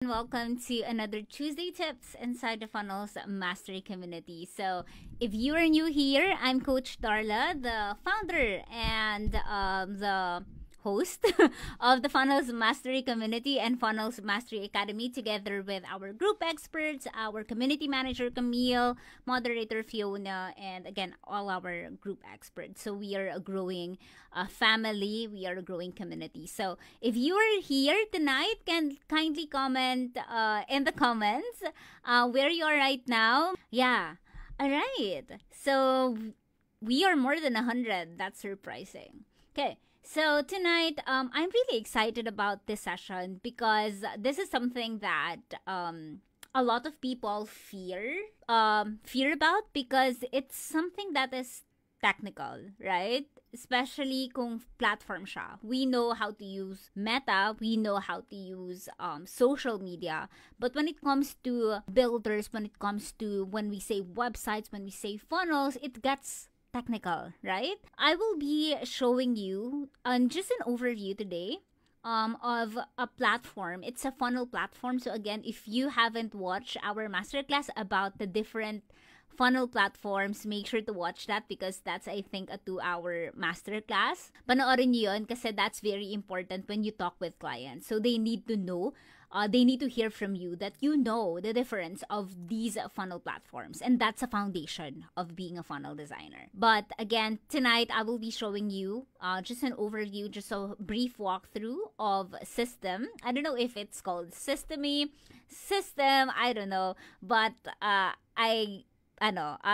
Welcome to another Tuesday Tips inside the Funnels Mastery Community. So, if you are new here, I'm Coach Darla, the founder and the host of the Funnels Mastery Community and Funnels Mastery Academy, together with our group experts, our community manager Camille, moderator Fiona, and again, all our group experts. So, we are a growing family, we are a growing community. So, if you are here tonight, can kindly comment in the comments where you are right now. Yeah. All right. So we are more than 100. That's surprising. Okay. So tonight, I'm really excited about this session because this is something that a lot of people fear about because it's something that is technical, right? Especially kung platform siya. We know how to use Meta, we know how to use social media. But when it comes to builders, when we say websites, when we say funnels, it gets technical, right? I will be showing you just an overview today of a platform. It's a funnel platform. So again, if you haven't watched our masterclass about the different funnel platforms, make sure to watch that because that's, I think, a 2-hour masterclass. Panoorin niyo yun kasi that's very important when you talk with clients. So they need to know, they need to hear from you that you know the difference of these funnel platforms. And that's a foundation of being a funnel designer. But again, tonight I will be showing you just an overview, just a brief walkthrough of System. I don't know if it's called System, I don't know. But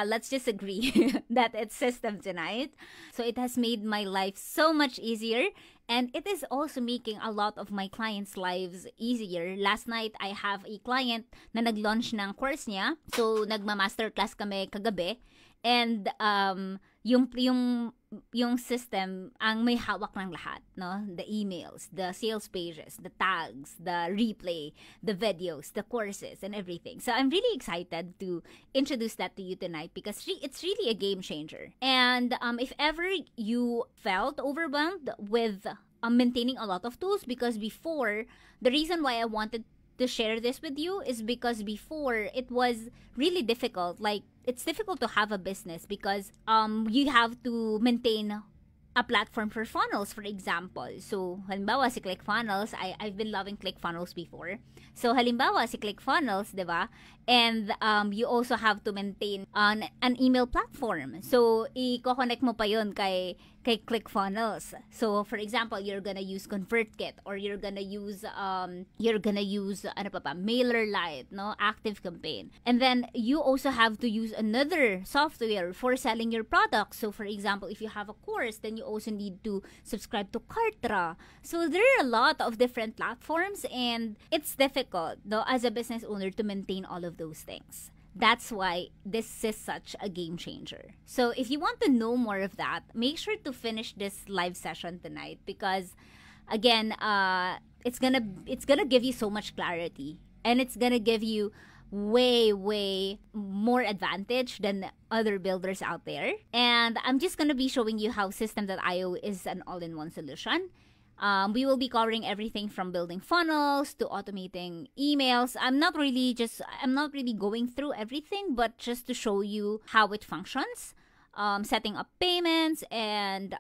let's just agree that it's System tonight. So it has made my life so much easier, and it is also making a lot of my clients' lives easier. Last night, I have a client na nag-launch ng course niya. So nagma-masterclass kami kagabi, and yung system ang may hawak ng lahat, no? The emails, the sales pages, the tags, the replay, the videos, the courses, and everything. So I'm really excited to introduce that to you tonight because it's really a game changer. And if ever you felt overwhelmed with maintaining a lot of tools, because before, the reason why I wanted to share this with you is because before it was really difficult. Like, it's difficult to have a business because you have to maintain a platform for funnels, for example. So, halimbawa si ClickFunnels, I've been loving ClickFunnels before. So, halimbawa si ClickFunnels, di ba? And you also have to maintain an email platform. So, i-connect mo pa yun kay ClickFunnels. So, for example, you're gonna use ConvertKit, or you're gonna use MailerLite, no, ActiveCampaign. And then you also have to use another software for selling your products. So, for example, if you have a course, then you also need to subscribe to Kartra. So, there are a lot of different platforms, and it's difficult, though, as a business owner to maintain all of those things. That's why this is such a game changer. So if you want to know more of that, make sure to finish this live session tonight because, again, it's gonna give you so much clarity, and it's gonna give you way more advantage than other builders out there. And I'm just gonna be showing you how System.io is an all-in-one solution. We will be covering everything from building funnels to automating emails. I'm not really going through everything, but just to show you how it functions. Setting up payments, and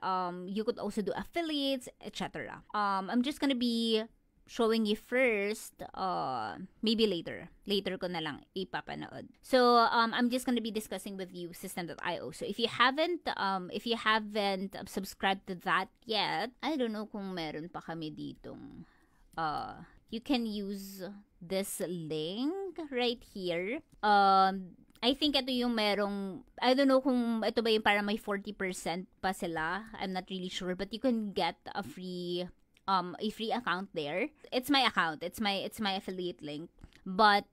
you could also do affiliates, etc. I'm just gonna be showing you first, maybe later ko na lang ipapanood. So I'm just gonna be discussing with you System.io. So if you haven't subscribed to that yet, I don't know kung meron pa kami ditong you can use this link right here. I think ito yung merong, I don't know kung ito ba yung para may 40% pa sila. I'm not really sure, but you can get a free account there. It's my account. It's my affiliate link. But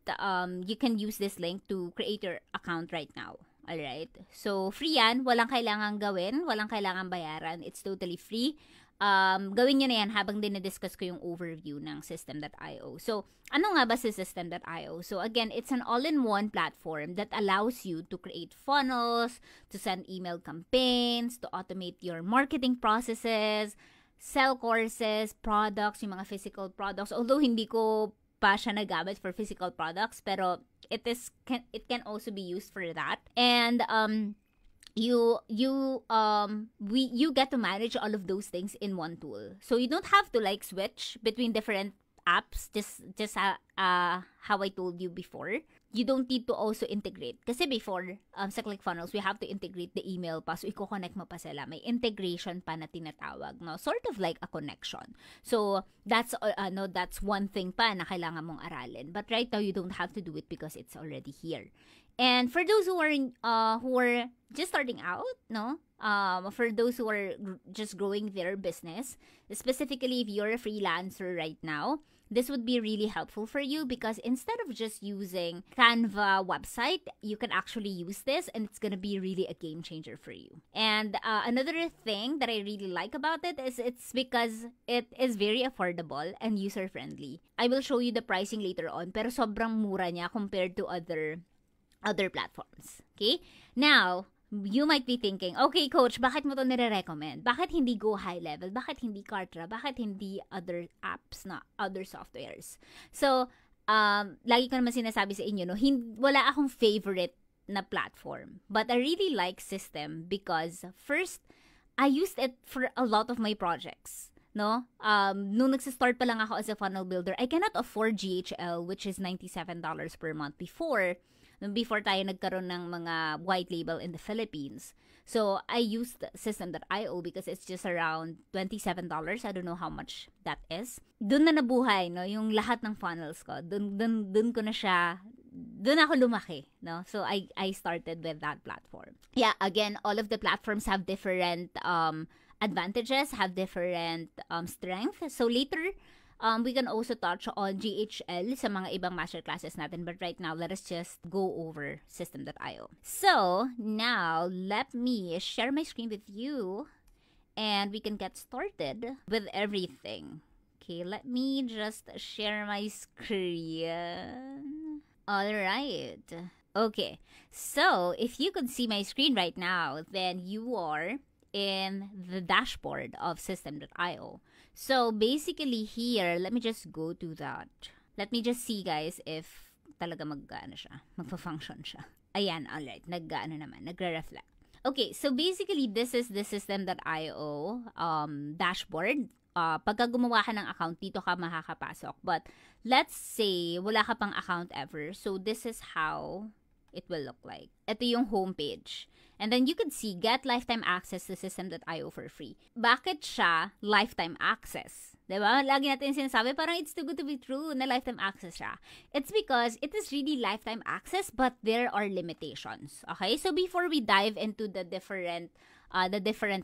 you can use this link to create your account right now. Alright? So, free yan. Walang kailangang gawin. Walang kailangang bayaran. It's totally free. Gawin nyo na yan habang dinidiscuss ko yung overview ng System.io. So, ano nga ba si System.io? So, again, it's an all-in-one platform that allows you to create funnels, to send email campaigns, to automate your marketing processes, sell courses, products, yung mga physical products. Although hindi ko pa siya nagamit for physical products, pero it can also be used for that. And you get to manage all of those things in one tool. So you don't have to like switch between different apps, just how I told you before. You don't need to also integrate. Kasi before, sa ClickFunnels, we have to integrate the email pa. So, i-connect mo pa sila. May integration pa na tinatawag, no? Sort of like a connection. So, that's one thing pa na kailangan mong aralin. But right now, you don't have to do it because it's already here. And for those who are just starting out, no? For those who are just growing their business, specifically if you're a freelancer right now, this would be really helpful for you because instead of just using Canva website, you can actually use this and it's going to be really a game changer for you. And another thing that I really like about it is it's because it is very affordable and user-friendly. I will show you the pricing later on, pero sobrang mura niya compared to other platforms. Okay? Now, you might be thinking, okay, coach, bakit mo to nire-recommend? Bakit hindi Go High Level? Bakit hindi Kartra? Bakit hindi other apps na other softwares? So, lagi ko naman sinasabi sa inyo, no, wala akong favorite na platform. But I really like System because first, I used it for a lot of my projects. No? Nung nagsistart pa lang ako as a funnel builder, I cannot afford GHL, which is $97 per month before tayo nagkaroon ng mga white label in the Philippines. So, I used System.io because it's just around $27. I don't know how much that is. Doon na nabuhay, no? Yung lahat ng funnels ko. Doon ko na siya, doon ako lumaki, no? So, I started with that platform. Yeah, again, all of the platforms have different advantages, have different strength. So, later, we can also touch on GHL sa mga ibang masterclasses natin. But right now, let us just go over System.io. So, now, let me share my screen with you and we can get started with everything. Okay, let me just share my screen. Alright. Okay, so if you could see my screen right now, then you are in the dashboard of System.io. So, basically here, let me just go to that. Let me just see, guys, if talaga magpa-function siya. Ayan, alright, naman, nagre-reflect. Okay, so basically, this is the System.io dashboard. Pagka gumawa ka ng account, dito ka makakapasok. But, let's say, wala ka pang account ever. So, this is how it will look like. Ito yung homepage. And then you could see, get lifetime access to System.io for free. Bakit siya lifetime access? Diba? Lagi natin sinasabi, parang it's too good to be true na lifetime access siya. It's because it is really lifetime access, but there are limitations. Okay? So before we dive into the different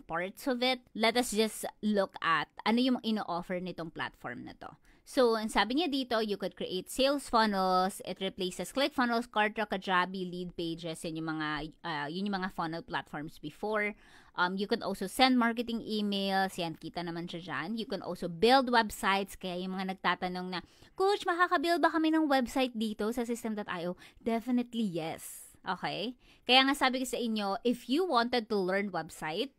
parts of it, let us just look at ano yung ino-offer nitong platform na to. So, ang sabi niya dito, you could create sales funnels. It replaces ClickFunnels, Kartra, Kajabi, Lead Pages, yun yung mga funnel platforms before. You could also send marketing emails. Yan, kita naman siya dyan. You can also build websites. Kaya yung mga nagtatanong na, Coach, makakabuild ba kami ng website dito sa System.io? Definitely yes. Okay? Kaya nga sabi ko sa inyo, if you wanted to learn website,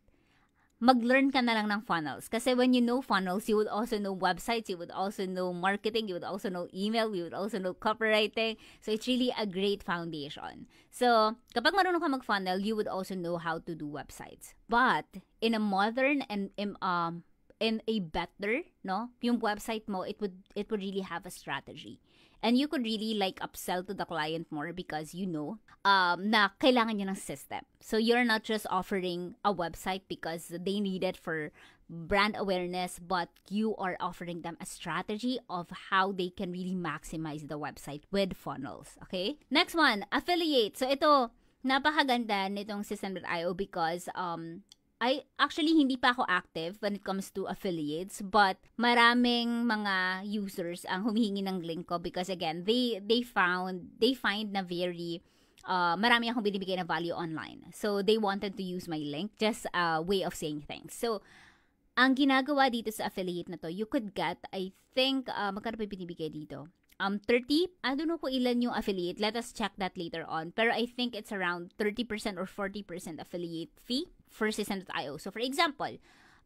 mag-learn ka na lang ng funnels. Kasi when you know funnels, you would also know websites, you would also know marketing, you would also know email, you would also know copywriting. So, it's really a great foundation. So, kapag marunong ka mag-funnel, you would also know how to do websites. But, in a modern and in a better, no, yung website mo, it would really have a strategy. And you could really like upsell to the client more because you know na kailangan niya ng system. So you're not just offering a website because they need it for brand awareness, but you are offering them a strategy of how they can really maximize the website with funnels. Okay? Next one, affiliate. So ito, napakaganda nitong System.io because hindi pa ako active when it comes to affiliates, but maraming mga users ang humihingi ng link ko because again, they find na very marami akong binibigay na value online. So they wanted to use my link, just a way of saying things. So ang ginagawa dito sa affiliate na to, you could get, I think, magkano pa binibigay dito? 30, I don't know kung ilan yung affiliate. Let us check that later on. Pero I think it's around 30% or 40% affiliate fee for System.io. So, for example,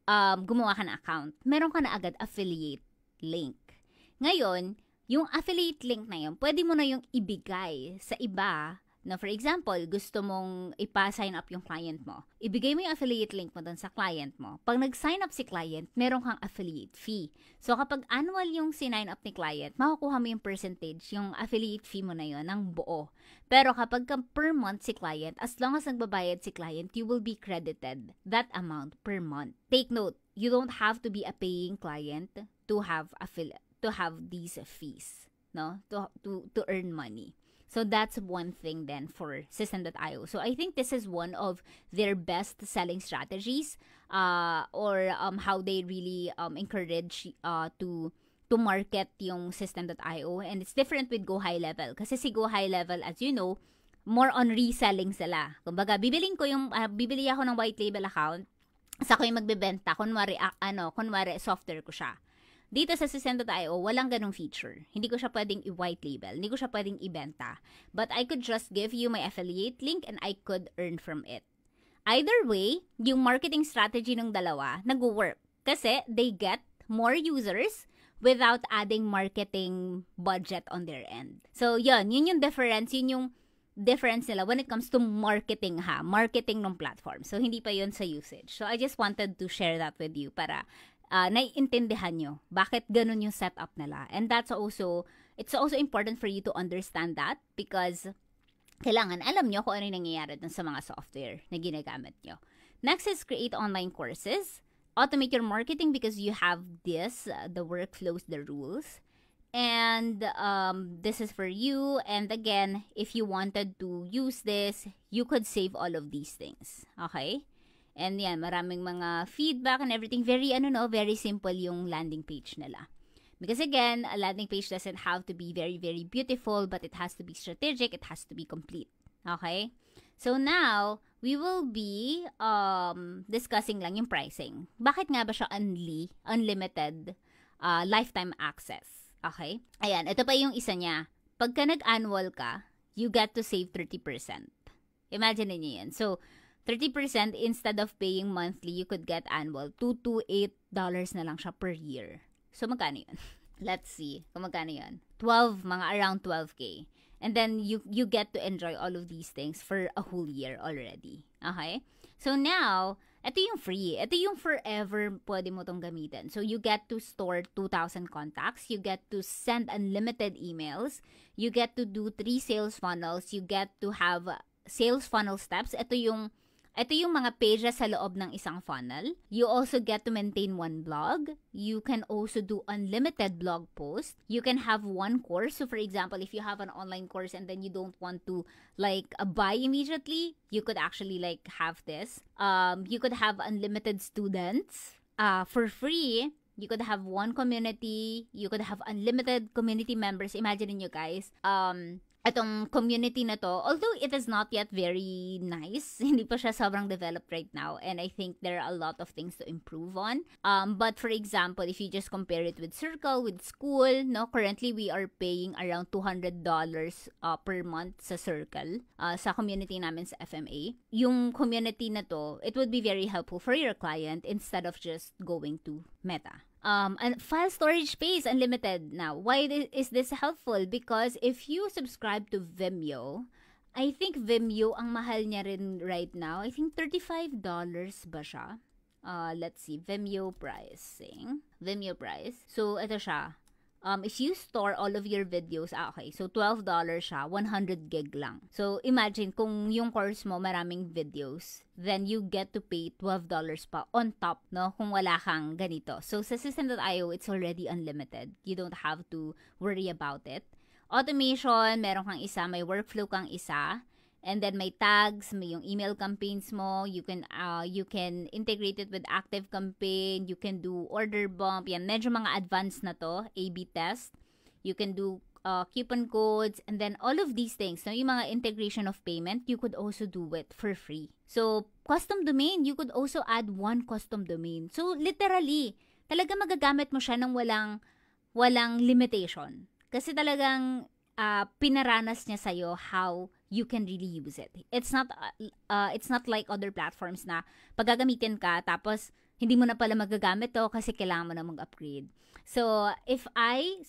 gumawa ka ng account. Meron ka na agad affiliate link. Ngayon, yung affiliate link na yun, pwede mo na yung ibigay sa iba. Na for example, gusto mong ipa-sign up yung client mo. Ibigay mo yung affiliate link mo dun sa client mo. Pag nag-sign up si client, meron kang affiliate fee. So kapag annual yung sinign up ni client, makukuha mo yung percentage, yung affiliate fee mo na yun, ng buo. Pero kapag per month si client, as long as nagbabayad si client, you will be credited that amount per month. Take note, you don't have to be a paying client to have these fees, no? To earn money. So that's one thing then for System.io. So I think this is one of their best selling strategies, or how they really encourage to market yung System.io. And it's different with Go High Level. Kasi si Go High Level, as you know, more on reselling sila. Kumbaga, bibili ako ng white label account, sa ko yung magbebenta, kunwari software ko siya. Dito sa System.io, walang ganung feature. Hindi ko siya pwedeng i-white label. Hindi ko siya pwedeng ibenta. But I could just give you my affiliate link and I could earn from it. Either way, yung marketing strategy ng dalawa, nag-work. Kasi they get more users without adding marketing budget on their end. So, yun yung difference. Yun yung difference nila when it comes to marketing ng platform. So, hindi pa yun sa usage. So, I just wanted to share that with you para naiintindihan nyo bakit ganun yung setup nila. And it's also important for you to understand that because kailangan alam nyo kung ano yung nangyayari dun sa mga software na ginagamit nyo. Next is create online courses. Automate your marketing because you have this, the workflows, the rules. And this is for you. And again, if you wanted to use this, you could save all of these things. Okay? And yan, maraming mga feedback and everything. Very simple yung landing page nila. Because again, a landing page doesn't have to be very, very beautiful, but it has to be strategic, it has to be complete. Okay? So now, we will be discussing lang yung pricing. Bakit nga ba siya unlimited lifetime access? Okay? Ayan, ito pa yung isa niya. Pagka nag-annual ka, you get to save 30%. Imagine niyo yan. So, 30% instead of paying monthly, you could get annual. $2 to $8 na lang siya per year. So, magkano yun? Let's see. Kung magkano yun? Around 12K. And then, you get to enjoy all of these things for a whole year already. Okay? So, now, ito yung free. Ito yung forever pwede mo tong gamitin. So, you get to store 2,000 contacts. You get to send unlimited emails. You get to do 3 sales funnels. You get to have sales funnel steps. Ito yung mga pages sa loob ng isang funnel. You also get to maintain one blog. You can also do unlimited blog posts. You can have one course. So for example, if you have an online course and then you don't want to buy immediately, you could actually have this. You could have unlimited students for free. You could have one community. You could have unlimited community members. Imagine nyo guys, itong community na to, although it is not yet very nice, hindi pa siya sobrang developed right now, and I think there are a lot of things to improve on. But for example, if you just compare it with Circle, with school, no, currently we are paying around $200 per month sa Circle, sa community namin sa FMA. Yung community na to, it would be very helpful for your client instead of just going to Meta. And file storage space unlimited. Now, why is this helpful? Because if you subscribe to Vimeo, I think Vimeo ang mahal niya rin right now. I think $35 ba siya? Let's see, Vimeo pricing. Vimeo price. So, ito siya. If you store all of your videos, okay, so $12 siya, 100 gig lang. So, imagine kung yung course mo maraming videos, then you get to pay $12 pa on top, no, kung wala kang ganito. So, sa System.io, it's already unlimited. You don't have to worry about it. Automation, meron kang isa, may workflow kang isa. And then may tags, may yung email campaigns mo, you can integrate it with Active Campaign, you can do order bump, yan, medyo mga advanced na to, A/B test. You can do coupon codes, and then all of these things, no, yung mga integration of payment, you could also do it for free. So, custom domain, you could also add one custom domain. So, literally, talaga magagamit mo siya ng walang limitation. Kasi talagang pinaranas niya sa'yo how you can really use it. It's not like other platforms na paggagamitin ka tapos hindi mo na pala magagamit to kasi kailangan mo na mag-upgrade. So if I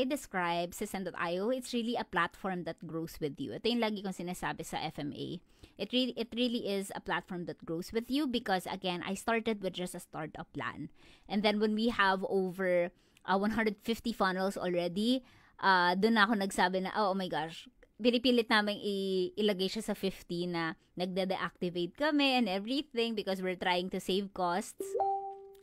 describe Sesen.io, it's really a platform that grows with you. Ito yung lagi kong sinasabi sa FMA. It really is a platform that grows with you because again, I started with just a startup plan. And then when we have over 150 funnels already, doon na ako nagsabi na, oh my gosh, pinipilit namin ilagay siya sa 50 na nagde-deactivate kami and everything because we're trying to save costs.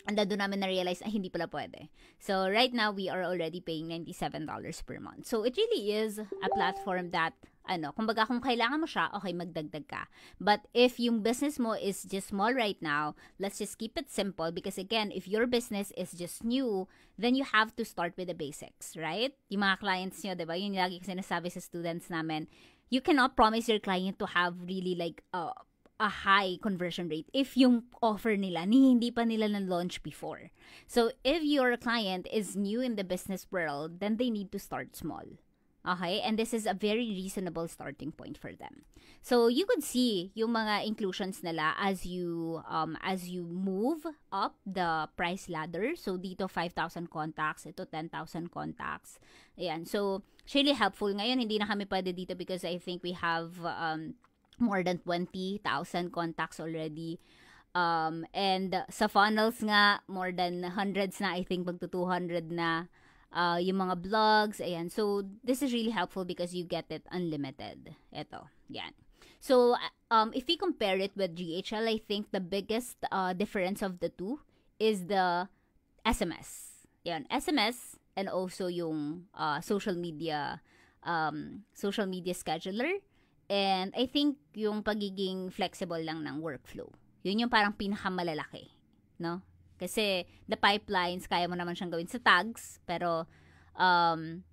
And doon namin na-realize, hindi pala pwede. So, right now, we are already paying $97 per month. So, it really is a platform that, kumbaga kung kailangan mo siya, okay, magdagdag ka. But if yung business mo is just small right now, let's just keep it simple because again, if your business is just new, then you have to start with the basics, right? Yung mga clients nyo, diba? Yung lagi ko sinasabi sa students namin, you cannot promise your client to have really like, a high conversion rate if yung offer nila hindi pa nila na-launch before. So, if your client is new in the business world, then they need to start small. Okay? And this is a very reasonable starting point for them. So, you could see yung mga inclusions nila as you move up the price ladder. So, dito 5,000 contacts, ito 10,000 contacts. Ayan. So, it's really helpful. Ngayon, hindi na kami pwede dito because I think we have more than 20,000 contacts already. And sa funnels nga, more than hundreds na, I think magto 200 na yung mga blogs. Ayan. So, this is really helpful because you get it unlimited. Ito. Yan. So, if we compare it with GHL, I think the biggest difference of the two is the SMS. Yan. SMS and also yung social media scheduler. And I think yung pagiging flexible lang ng workflow. Yun yung parang pinakamalalaki, no? Kasi the pipelines, kaya mo naman siyang gawin sa tags, pero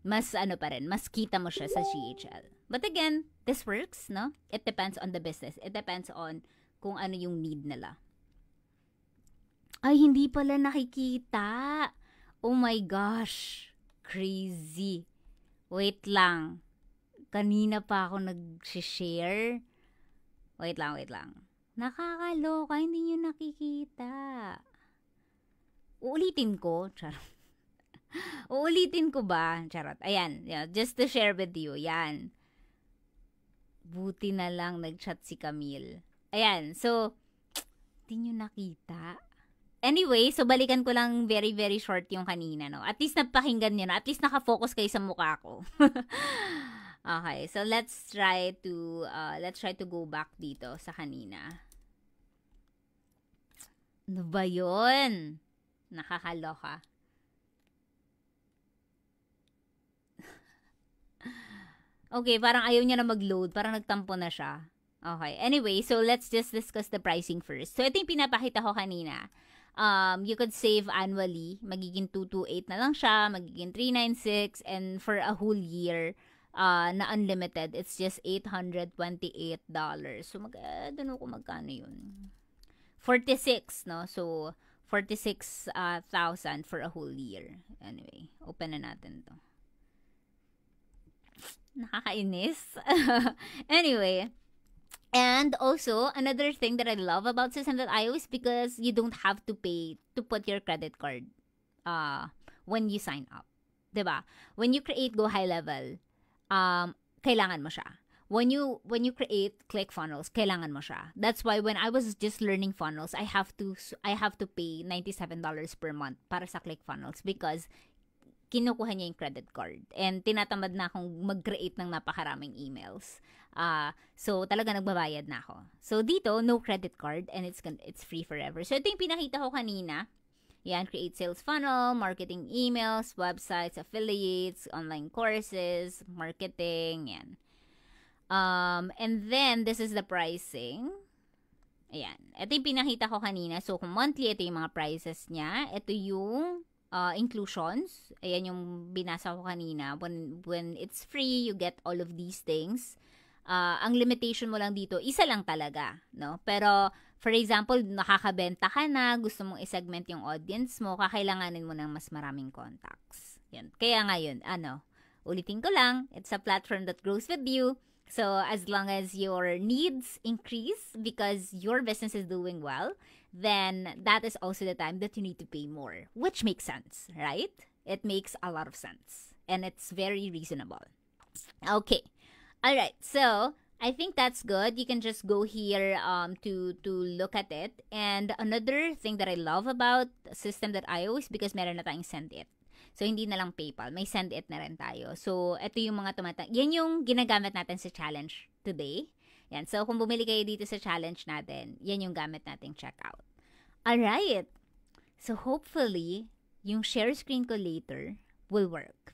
mas pa rin, mas kita mo siya sa GHL. But again, this works, no? It depends on the business. It depends on kung ano yung need nila. Ay, hindi pala nakikita. Oh my gosh. Crazy. Wait lang. Kanina pa ako nag-share. Wait lang. Nakakaloka, hindi nyo nakikita. Uulitin ko. Charot. Uulitin ko ba? Charot. Ayan. Just to share with you. Yan. Buti na lang nag-chat si Camille. Ayan. So, hindi nyo nakita. Anyway, so balikan ko lang very, very short yung kanina, no? At least napakinggan nyo, no? At least nakafocus kayo sa mukha ko. Okay, so let's try to go back dito sa kanina. Ano ba yun? Nakakaloka. Okay, parang ayaw niya na mag-load. Parang nagtampo na siya. Okay, anyway, so let's just discuss the pricing first. So ito yung pinapakita ko kanina. You could save annually. Magiging 228 na lang siya. Magiging 396. And for a whole year, na unlimited, it's just $828. So, doon ko magkano yun? 46, no? So, 46,000 for a whole year. Anyway, open na natin to. Nakakainis. Anyway, and also, another thing that I love about Sesen.io is because you don't have to pay to put your credit card when you sign up. Diba? When you create Go High Level, kailangan mo siya. When you create ClickFunnels, kailangan mo siya. That's why when I was just learning funnels, I have to pay $97 per month para sa ClickFunnels because kinukuha niya yung credit card. And tinatamad na akong mag-create ng napakaraming emails. So talaga nagbabayad na ako. So dito, no credit card and it's free forever. So ito yung pinakita ko kanina. Yan, create sales funnel, marketing emails, websites, affiliates, online courses, marketing, yan. And then, this is the pricing. Ayan. Ito yung pinakita ko kanina. So, kung monthly, ito yung mga prices niya. Ito yung inclusions. Ayan yung binasa ko kanina. When it's free, you get all of these things. Ang limitation mo lang dito, isa lang talaga, no? Pero, for example, nakakabenta ka na, gusto mong i-segment yung audience mo, kakailanganin mo ng mas maraming contacts. Yan. Kaya ngayon, ulitin ko lang, it's a platform that grows with you. So, as long as your needs increase because your business is doing well, then that is also the time that you need to pay more, which makes sense, right? It makes a lot of sense, and it's very reasonable. Okay. All right. So, I think that's good. You can just go here to look at it. And another thing that I love about System.io is because meron na tayong Send It. So, hindi na lang PayPal. May Send It na rin tayo. So, ito yung mga yan yung ginagamit natin sa challenge today. Yan. So, kung bumili kayo dito sa challenge natin, yan yung gamit nating checkout. Alright. So, hopefully, yung share screen ko later will work.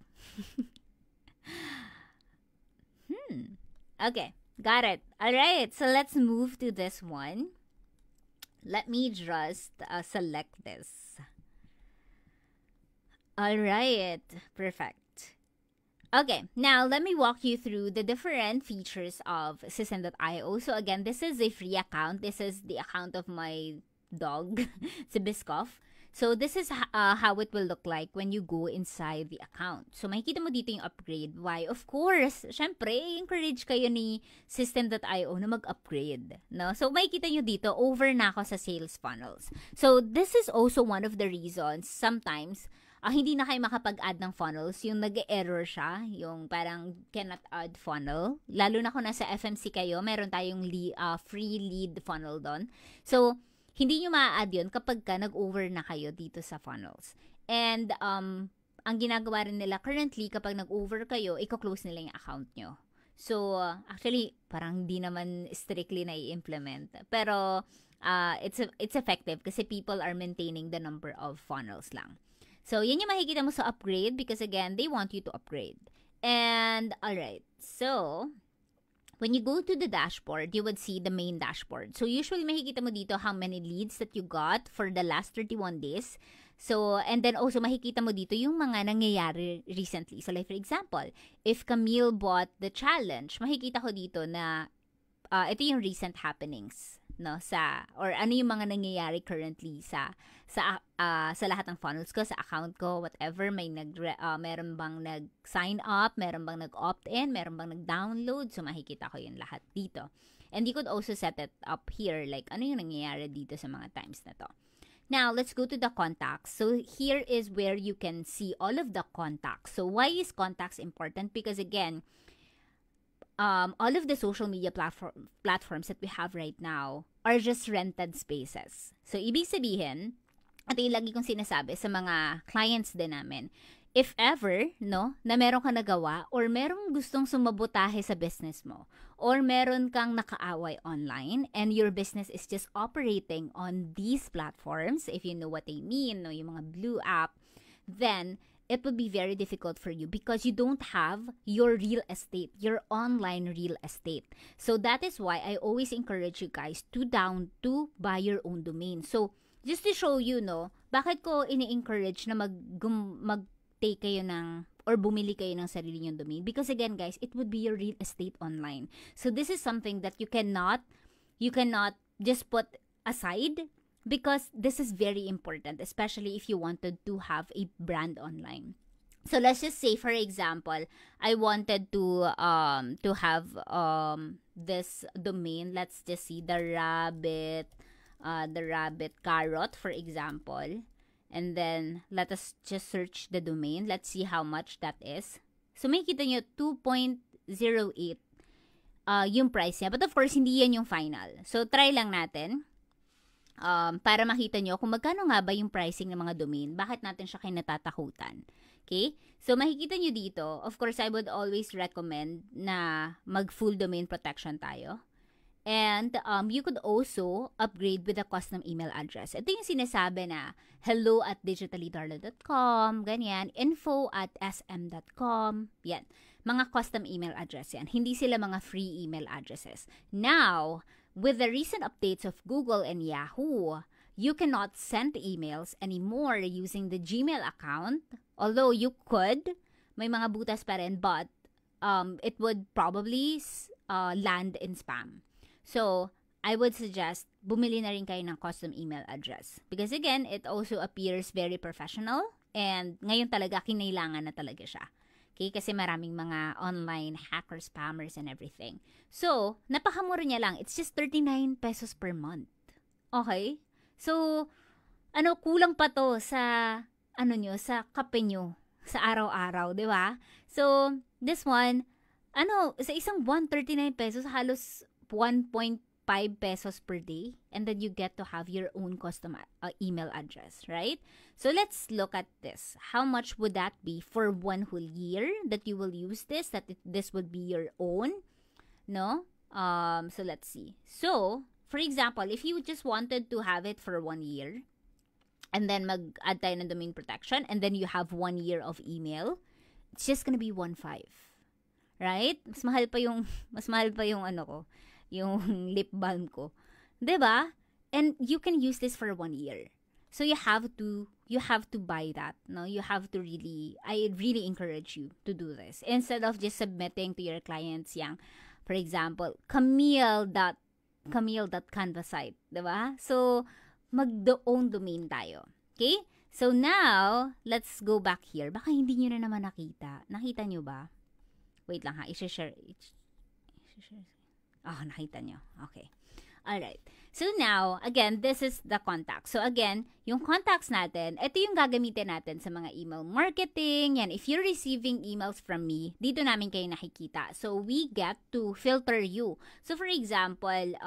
Okay. Got it. Alright. So, let's move to this one. Let me just select this. Alright. Perfect. Okay, now let me walk you through the different features of System.io. So again, this is a free account. This is the account of my dog, si Biscoff. So this is how it will look like when you go inside the account. So makikita mo dito yung upgrade. Why? Of course, syempre, encourage kayo ni System.io na mag-upgrade. No? So makikita nyo dito, over na ako sa sales funnels. So this is also one of the reasons sometimes hindi na kayo makapag-add ng funnels. Yung nag-error siya, yung parang cannot add funnel. Lalo na kung nasa FMC kayo, meron tayong free lead funnel doon. So, hindi nyo ma-add yun kapag ka nag-over na kayo dito sa funnels. And, ang ginagawa rin nila currently, kapag nag-over kayo, i-close nila yung account nyo. So, actually, parang hindi naman strictly na i-implement. Pero, it's effective kasi people are maintaining the number of funnels lang. So, yan yung makikita mo sa upgrade because again, they want you to upgrade. And, alright. So, when you go to the dashboard, you would see the main dashboard. So, usually makikita mo dito how many leads that you got for the last 31 days. So, and then also makikita mo dito yung mga nangyayari recently. So, like for example, if Camille bought the challenge, makikita ko dito na ito yung recent happenings. No, or ano yung mga nangyayari currently sa lahat ng funnels ko, sa account ko, whatever, meron bang nag-sign up, meron bang nag-opt-in, meron bang nag-download, so makikita ko yun lahat dito. And you could also set it up here, like ano yung nangyayari dito sa mga times na to. Now, let's go to the contacts. So, here is where you can see all of the contacts. So, why is contacts important? Because again, all of the social media platforms that we have right now are just rented spaces. So, ibig sabihin, at yung lagi kong sinasabi sa mga clients din namin, if ever, no, na meron ka nagawa or merong gustong sumabotahe sa business mo or meron kang nakaaway online and your business is just operating on these platforms, if you know what they mean, no, yung mga blue app, then it would be very difficult for you because you don't have your real estate, your online real estate. So that is why I always encourage you guys to buy your own domain. So just to show you, no, bakit ko ini-encourage na mag-take kayo ng or bumili kayo ng sarili nyong domain? Because again, guys, it would be your real estate online. So this is something that you cannot just put aside. Because this is very important, especially if you wanted to have a brand online. So let's just say, for example, I wanted to have this domain. Let's just see the rabbit carrot, for example, and then let us just search the domain. Let's see how much that is. So makikita nyo 2.08 yung price niya. But of course, hindi yan yung final. So try lang natin. Para makita nyo kung magkano nga ba yung pricing ng mga domain, bakit natin siya kinatatakutan. Okay? So, makikita nyo dito, of course, I would always recommend na mag-full domain protection tayo. And you could also upgrade with a custom email address. Ito yung sinasabi na hello@digitally.com, ganyan, info@sm.com, yan. Mga custom email address yan. Hindi sila mga free email addresses. Now, with the recent updates of Google and Yahoo, you cannot send emails anymore using the Gmail account. Although you could, may mga butas pa rin, but it would probably land in spam. So, I would suggest bumili na rin kayo ng custom email address. Because again, it also appears very professional and ngayon talaga kinailangan na talaga siya. Okay? Kasi maraming mga online hackers, spammers, and everything. So, napakamura niya lang. It's just 39 pesos per month. Okay? So, kulang pa to sa, sa kape nyo, sa araw-araw, di ba? So, this one, sa isang buwan, 39 pesos, halos 1.5 pesos per day. And then you get to have your own custom email address, right? So, let's look at this. How much would that be for one whole year that you will use this, this would be your own, no? So, let's see. So, for example, if you just wanted to have it for 1 year, and then mag-add tayo ng domain protection, and then you have 1 year of email, it's just gonna be 1.5. Right? Mas mahal pa yung yung lip balm ko. 'Di ba? And you can use this for 1 year. So you have to buy that, no? I really encourage you to do this. Instead of just submitting to your clients yang, for example, Camille.canva site, 'di ba? So mag-own domain tayo. Okay? So now, let's go back here. Baka hindi nyo na naman nakita. Nakita nyo ba? Wait lang ha, i-share. Nakita nyo. Okay. Alright. So now, again, this is the contacts. So again, yung contacts natin, ito yung gagamitin natin sa mga email marketing. Yan, if you're receiving emails from me, dito namin kayo nakikita. So we get to filter you. So for example,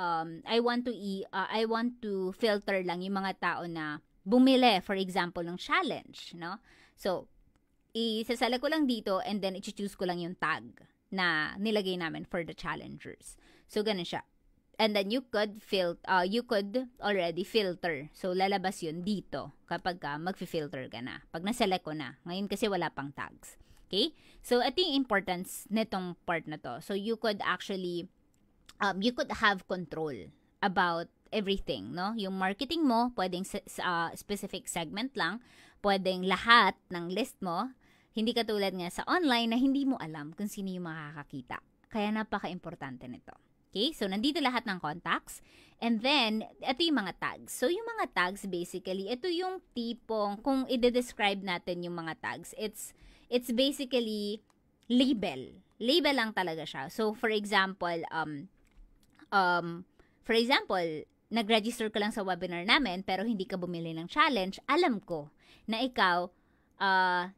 I want to filter lang yung mga tao na bumili, for example, ng challenge, no? So, isasala ko lang dito and then i-choose ko lang yung tag na nilagay namin for the challengers. So, ganun siya. And then you could already filter. So, lalabas yun dito kapag mag-filter ka na. Pag naselect ko na. Ngayon kasi wala pang tags. Okay? So, ito yung importance nitong part na to. So, you could actually, you could have control about everything, no? Yung marketing mo, pwedeng specific segment lang. Pwedeng lahat ng list mo. Hindi katulad nga sa online na hindi mo alam kung sino yung makakakita. Kaya napaka-importante nito. Okay, so nandito lahat ng contacts. And then, ito yung mga tags. So, yung mga tags, basically, ito yung tipong, kung i-describe natin yung mga tags, it's basically label. Label lang talaga siya. So, for example, nag-register ka lang sa webinar namin, pero hindi ka bumili ng challenge, alam ko na ikaw,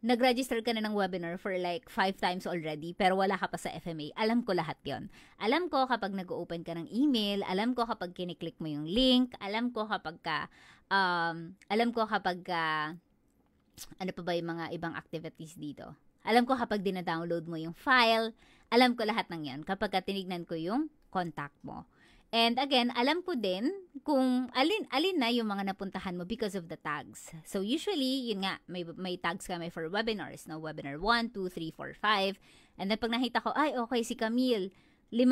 nag-register ka na ng webinar for like 5 times already, pero wala ka pa sa FMA. Alam ko lahat yon. Alam ko kapag nag-open ka ng email, alam ko kapag kiniklik mo yung link, alam ko kapag ano pa ba yung mga ibang activities dito? Alam ko kapag dina-download mo yung file, alam ko lahat ng yan kapag tinignan ko yung contact mo. And again, alam ko din kung alin na yung mga napuntahan mo because of the tags. So usually, yun nga, may tags kami for webinars, no? Webinar 1, 2, 3, 4, 5. And then pag nakita ko, ay okay, si Camille, 5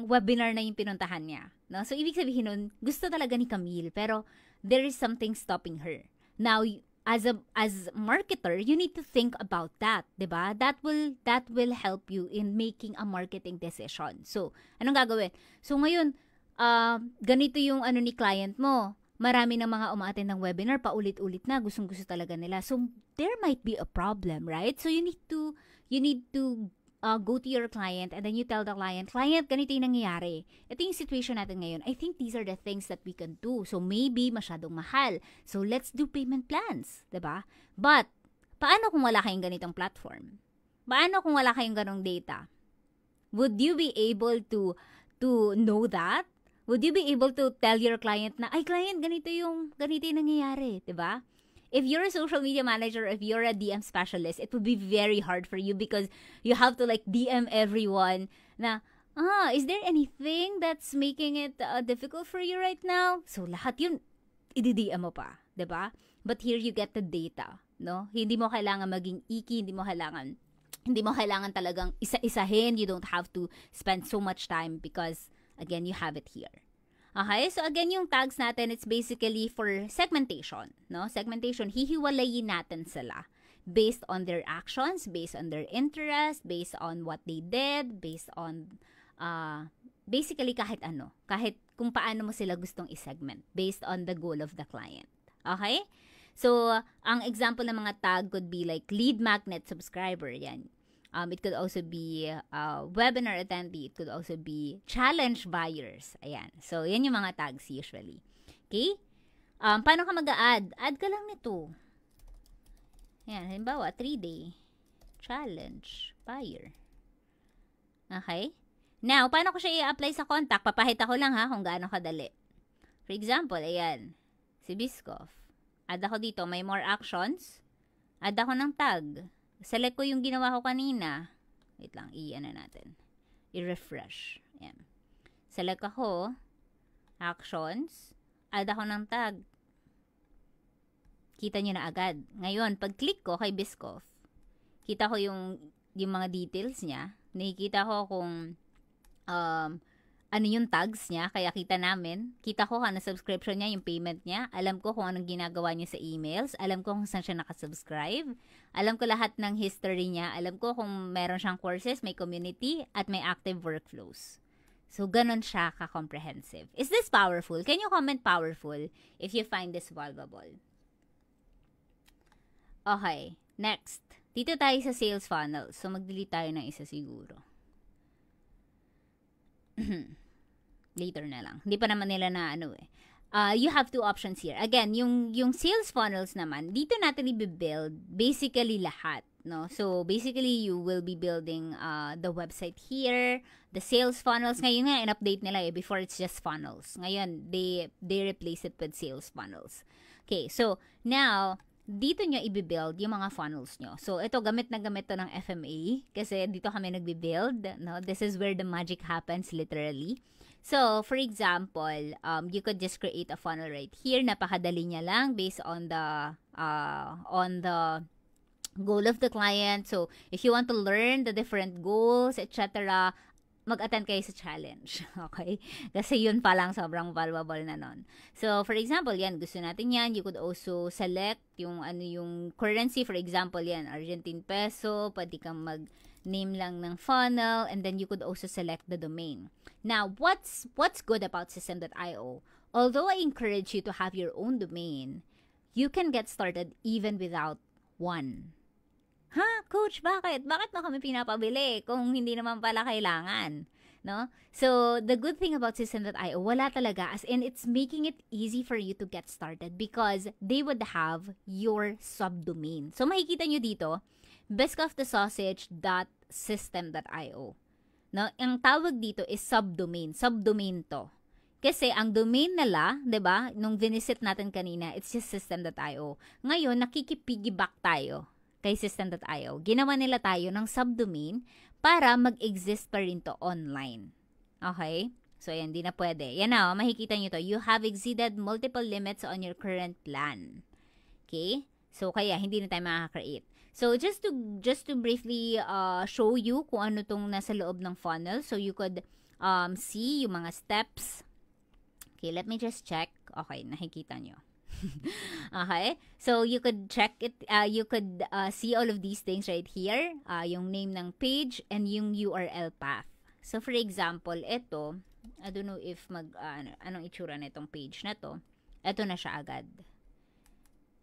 webinar na yung pinuntahan niya. No? So ibig sabihin nun, gusto talaga ni Camille, pero there is something stopping her. Now, as marketer, you need to think about that, 'di ba? That will help you in making a marketing decision. So, anong gagawin? So ngayon, ganito yung ni client mo. Marami ng mga umaattend ng webinar, paulit-ulit na, gustong-gusto talaga nila. So, there might be a problem, right? So, you need to go to your client and then you tell the client, ganito yung nangyayari. Ito yung situation natin ngayon. I think these are the things that we can do. So, maybe masyadong mahal. So, let's do payment plans. Diba? But, paano kung wala kayong ganitong platform? Paano kung wala kayong ganong data? Would you be able to know that? Would you be able to tell your client na, ay, client, ganito yung nangyayari. Diba? If you're a social media manager, if you're a DM specialist, it would be very hard for you because you have to like DM everyone na, is there anything that's making it difficult for you right now? So, lahat yun, i-DM mo pa, diba? But here you get the data, no? Hindi mo kailangan maging icky, hindi mo kailangan talagang isa-isahin. You don't have to spend so much time because, again, you have it here. Okay, so again, yung tags natin, it's basically for segmentation, no? Segmentation, hihiwalayin natin sila based on their actions, based on their interest, based on what they did, based on, basically kahit kung paano mo sila gustong i-segment, based on the goal of the client. Okay? So, ang example ng mga tag could be like lead magnet subscriber, yan. It could also be webinar attendee. It could also be challenge buyers. Ayan. So, yan yung mga tags usually. Okay? Paano ka mag-a-add? Add ka lang nito. Yan, halimbawa, 3-day challenge buyer. Okay? Now, paano ko siya i-apply sa contact? Papahita ko lang ha kung gaano kadali. For example, ayan, si Biscoff. Add ako dito, may more actions. Add ako ng tag. Select ko yung ginawa ko kanina. Wait lang, i-ano natin. I-refresh. Ayan. Select ako, actions. Add ako ng tag. Kita nyo na agad. Ngayon, pag click ko kay Biscoff, kita ko yung mga details niya. Nakikita ko kung ano yung tags niya, kaya kita namin. Kita ko ano subscription niya, yung payment niya. Alam ko kung anong ginagawa niya sa emails. Alam ko kung saan siya nakasubscribe. Alam ko lahat ng history niya. Alam ko kung meron siyang courses, may community, at may active workflows. So, ganun siya ka-comprehensive. Is this powerful? Can you comment powerful if you find this valuable? Okay, next. Dito tayo sa sales funnel. So, mag-delete tayo ng isa siguro. Later na lang. Hindi pa naman nila na ano eh. You have two options here. Again, yung sales funnels naman, dito natin i-build basically lahat. No? So, basically, you will be building the website here, the sales funnels. Ngayon nga, in-update nila eh. Before, it's just funnels. Ngayon, they replace it with sales funnels. Okay, so, now, dito nyo i-build yung mga funnels nyo. So, ito, gamit na gamit to ng FMA kasi dito kami nagbi-build. No? This is where the magic happens, literally. So, for example, you could just create a funnel right here. Napakadali niya lang based on the goal of the client. So, if you want to learn the different goals, etc., mag-attend kayo sa challenge. Okay? Kasi yun pa lang sobrang valuable na nun. So, for example, yan, gusto natin yan. You could also select yung currency. For example, yan, Argentine peso. Pwede kang mag-name lang ng funnel. And then you could also select the domain. Now, what's good about System.io? Although I encourage you to have your own domain, you can get started even without one. Ha, coach, bakit? Bakit mo kami pinapabili kung hindi naman pala kailangan? No? So, the good thing about System.io, wala talaga. As in, it's making it easy for you to get started because they would have your subdomain. So, makikita nyo dito, biscoffthesausage.system.io. No? Ang tawag dito is subdomain. Subdomain to. Kasi ang domain nila, 'di ba? Nung visit natin kanina, it's just System.io. Ngayon, nakikipiggyback tayo kay System.io. Ginawa nila tayo ng subdomain para mag-exist pa rin to online. Okay? So, yan, di na pwede. Yan na, makikita nyo to. You have exceeded multiple limits on your current plan. Okay? So, kaya, hindi na tayo makaka-create. So, just to briefly show you kung ano tong nasa loob ng funnel. So, you could see yung mga steps. Okay, let me just check. Okay, nakikita nyo. Okay, so you could check it, you could see all of these things right here, yung name ng page and yung URL path. So for example, ito, I don't know if anong itsura na itong page na to. Ito na siya agad.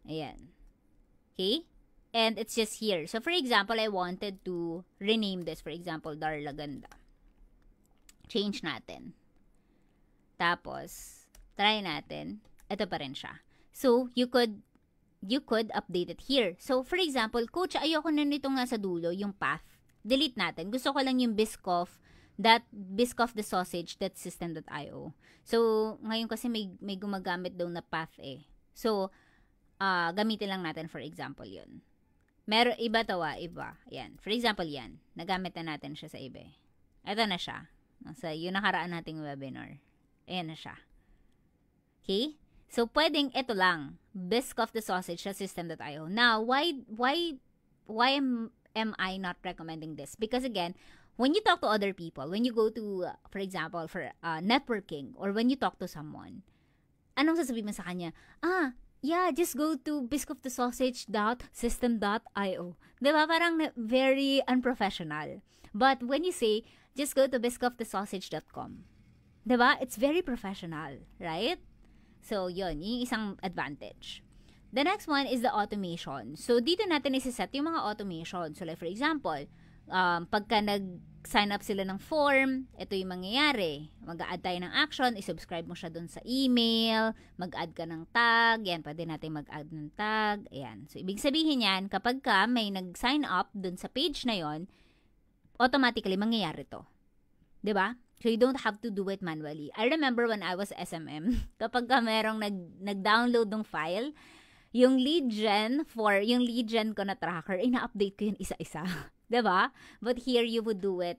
Ayan. Okay? And it's just here. So for example, I wanted to rename this, for example, Darla Ganda. Change natin. Tapos, try natin. Ito pa rin siya. So, you could update it here. So, for example, coach, ayoko na nito nga sa dulo, yung path. Delete natin. Gusto ko lang yung biscoffthesausage.system.io. So, ngayon kasi may gumagamit daw na path eh. So, gamitin lang natin for example yun. Meron, iba to iba. Yan. For example, yan. Nagamit na natin siya sa iba. Ito na siya. So, yung nakaraan nating webinar. Ayan na siya. Okay? So, pwedeng ito lang, biscoffthesausage sa System.io. Now, why am I not recommending this? Because again, when you talk to other people, when you go to, for example, for networking, or when you talk to someone, anong sasabihin mo sa kanya? Yeah, just go to biscoffthesausage.system.io. Diba? Parang very unprofessional. But when you say, just go to biscoffthesausage.com, diba? It's very professional, right? So, yun. Yung isang advantage. The next one is the automation. So, dito natin isiset yung mga automation. So, like for example, Pagka nag-sign up sila ng form, ito yung mangyayari. Mag-a-add tayo ng action, isubscribe mo siya dun sa email, mag-add ka ng tag, yan, pwede natin mag-add ng tag, ayan. So, ibig sabihin yan, kapag ka may nag-sign up dun sa page na yon, automatically mangyayari to. 'Di ba? So, you don't have to do it manually. I remember when I was SMM, kapag ka merong nag-download ng file, yung lead gen ko na tracker, ina-update ko yun isa-isa. 'Di ba? But here you would do it,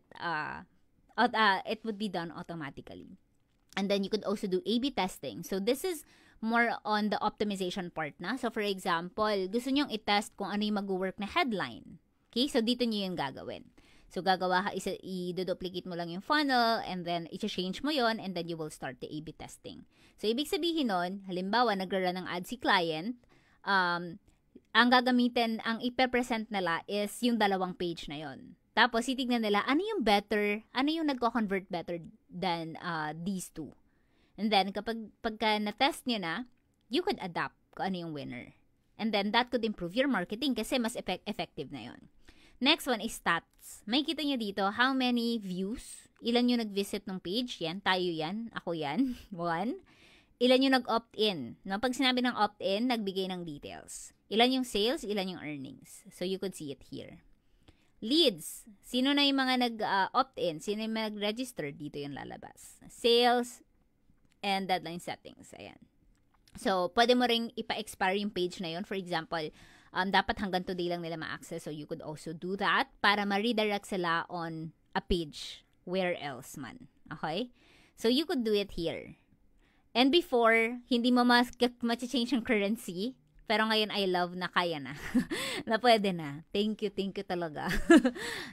it would be done automatically. And then you could also do A/B testing. So this is more on the optimization part na. So for example, gusto nyong i-test kung ano yung mag-work na headline. Okay? So dito nyo yung gagawin. So gagawa ka, i-duplicate mo lang yung funnel and then i-change mo yon and then you will start the A/B testing. So ibig sabihin nun, halimbawa nagra-run ng ad si client, ang gagamitin, ang ipe-present nila is yung dalawang page na yon. Tapos, titignan nila, ano yung better, ano yung nagko-convert better than these two. And then, pagka na-test nyo na, you could adapt kung ano yung winner. And then, that could improve your marketing kasi mas effective na yon. Next one is stats. May kita nyo dito, how many views, ilan yung nag-visit ng page, yan, tayo yan, ako yan, 1. Ilan yung nag-opt-in. No? Pag sinabi ng opt-in, nagbigay ng details. Ilan yung sales, ilan yung earnings. So, you could see it here. Leads. Sino na yung mga nag-opt-in? Sino yung nag-register? Dito yung lalabas. Sales and deadline settings. Ayan. So, pwede mo ring ipa-expire yung page na yun. For example, dapat hanggang today lang nila ma-access. So, you could also do that para ma-redirect sila on a page where else man. Okay? So, you could do it here. And before, hindi mo ma-change yung currency. Pero ngayon, I love na kaya na. Na pwede na. Thank you talaga.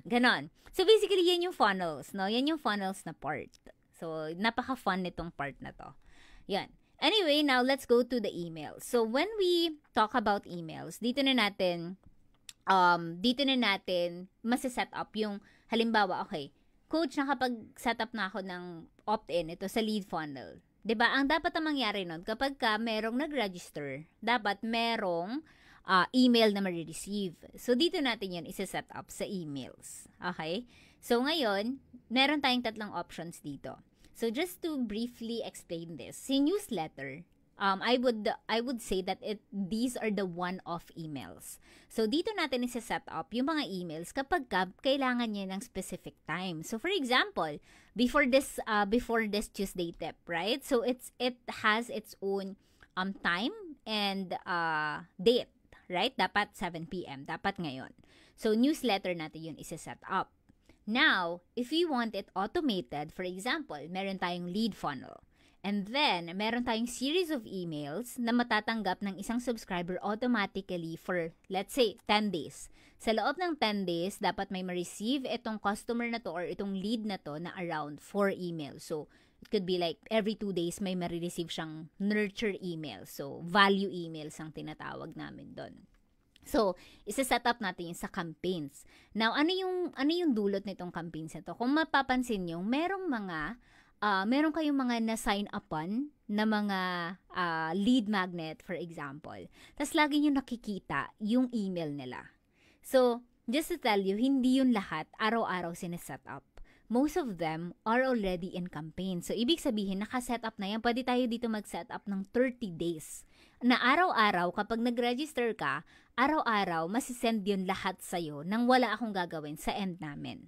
Ganon. So, basically, yan yung funnels, no? Yan yung funnels na part. So, napaka-fun nitong part na to. Yan. Anyway, now, let's go to the emails. So, when we talk about emails, dito na natin masiset up yung, halimbawa, okay, coach, nakapag-set up na ako ng opt-in, ito sa lead funnel. 'Di ba? Ang dapat na mangyari nun, kapag ka merong nag-register, dapat merong email na ma-receive. So, dito natin yan isa-set up sa emails. Okay? So, ngayon, meron tayong tatlong options dito. So, just to briefly explain this, si newsletter, I would say that these are the one-off emails. So, dito natin isa-set up yung mga emails kapag kailangan niya ng specific time. So, for example, before this Tuesday tip, right? So, it has its own time and date, right? Dapat 7 p.m. Dapat ngayon. So, newsletter natin yun isa-set up. Now, if we want it automated, for example, meron tayong lead funnel. And then, meron tayong series of emails na matatanggap ng isang subscriber automatically for, let's say, 10 days. Sa loob ng 10 days, dapat may ma-receive itong customer na to or itong lead na to na around 4 emails. So, it could be like every 2 days may ma-receive siyang nurture email. So, value emails ang tinatawag namin doon. So, isa-set up natin yung sa campaigns. Now, ano yung dulot nitong campaigns na to? Kung mapapansin nyo, meron kayong mga na-sign upan na mga lead magnet, for example. Tapos, lagi nyo nakikita yung email nila. So, just to tell you, hindi yun lahat araw-araw sineset up. Most of them are already in campaign. So, ibig sabihin, naka-set up na yan. Pwede tayo dito mag-set up ng 30 days. Na araw-araw, kapag nag-register ka, araw-araw, masisend yun lahat sa'yo nang wala akong gagawin sa end namin.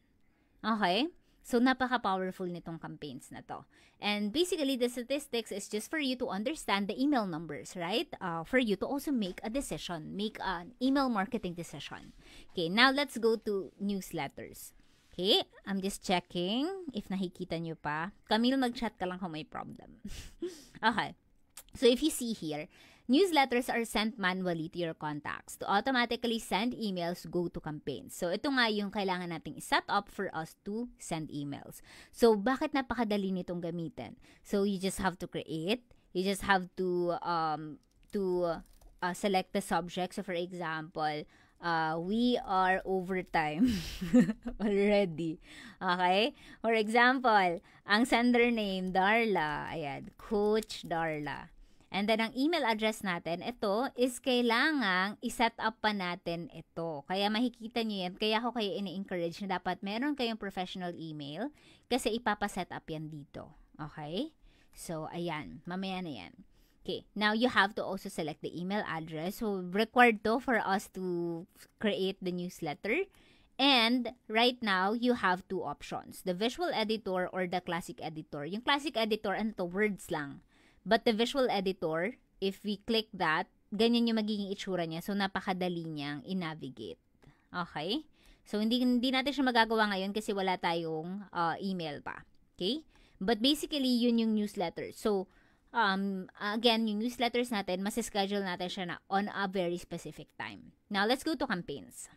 Okay? So, napaka-powerful nitong campaigns na to. And basically, the statistics is just for you to understand the email numbers, right? For you to also make a decision, make an email marketing decision. Okay, now let's go to newsletters. Okay, I'm just checking if nakikita nyo pa. Camille, mag-chat ka lang kung may problem. Okay, so if you see here, newsletters are sent manually to your contacts. To automatically send emails, go to campaigns. So, ito nga yung kailangan nating set up for us to send emails. So, bakit napakadali nitong gamitin? So, you just have to create. You just have to select the subject. So, for example, we are overtime already. Okay? For example, ang sender name, Darla. Ayan, Coach Darla. And then, ang email address natin, ito, is kailangang iset up pa natin ito. Kaya makikita nyo yan. Kaya ako kayo ini-encourage na dapat meron kayong professional email kasi ipapaset up yan dito. Okay? So, ayan. Mamaya na yan. Okay. Now, you have to also select the email address. So, required to for us to create the newsletter. And right now, you have two options. The visual editor or the classic editor. Yung classic editor, ano to? Words lang. But the visual editor, if we click that, ganyan yung magiging itsura niya. So, napakadali niyang i-navigate. Okay? So, hindi natin siya magagawa ngayon kasi wala tayong email pa. Okay? But basically, yun yung newsletter. So, again, yung newsletters natin, masischedule natin siya na on a very specific time. Now, let's go to campaigns.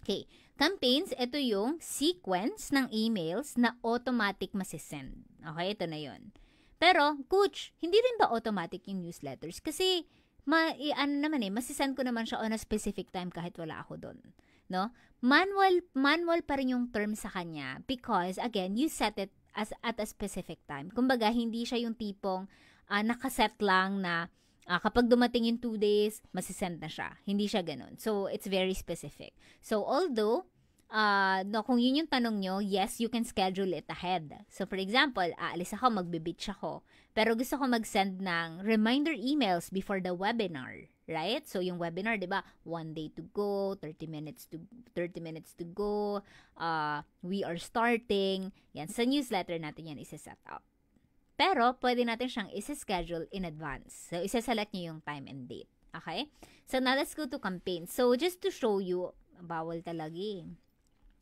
Okay. Campaigns, ito yung sequence ng emails na automatic masisend. Okay? Ito na yun. Pero, coach, hindi rin ba automatic yung newsletters? Kasi, masisend ko naman siya on a specific time kahit wala ako doon. No? Manual pa rin yung term sa kanya because, again, you set it at a specific time. Kumbaga, hindi siya yung tipong nakaset lang na kapag dumating yung 2 days, masisend na siya. Hindi siya ganun. So, it's very specific. So, although, kung yun yung tanong nyo, yes, you can schedule it ahead. So, for example, aalis ako, magbe-beach ako. Pero gusto ko mag-send ng reminder emails before the webinar. Right? So, yung webinar, di ba? 1 day to go, 30 minutes to go, we are starting. Yan, sa newsletter natin yan isa-set up. Pero, pwede natin siyang isa-schedule in advance. So, isa-select nyo yung time and date. Okay? So, now let's go to campaign. So, just to show you, bawal talaga eh.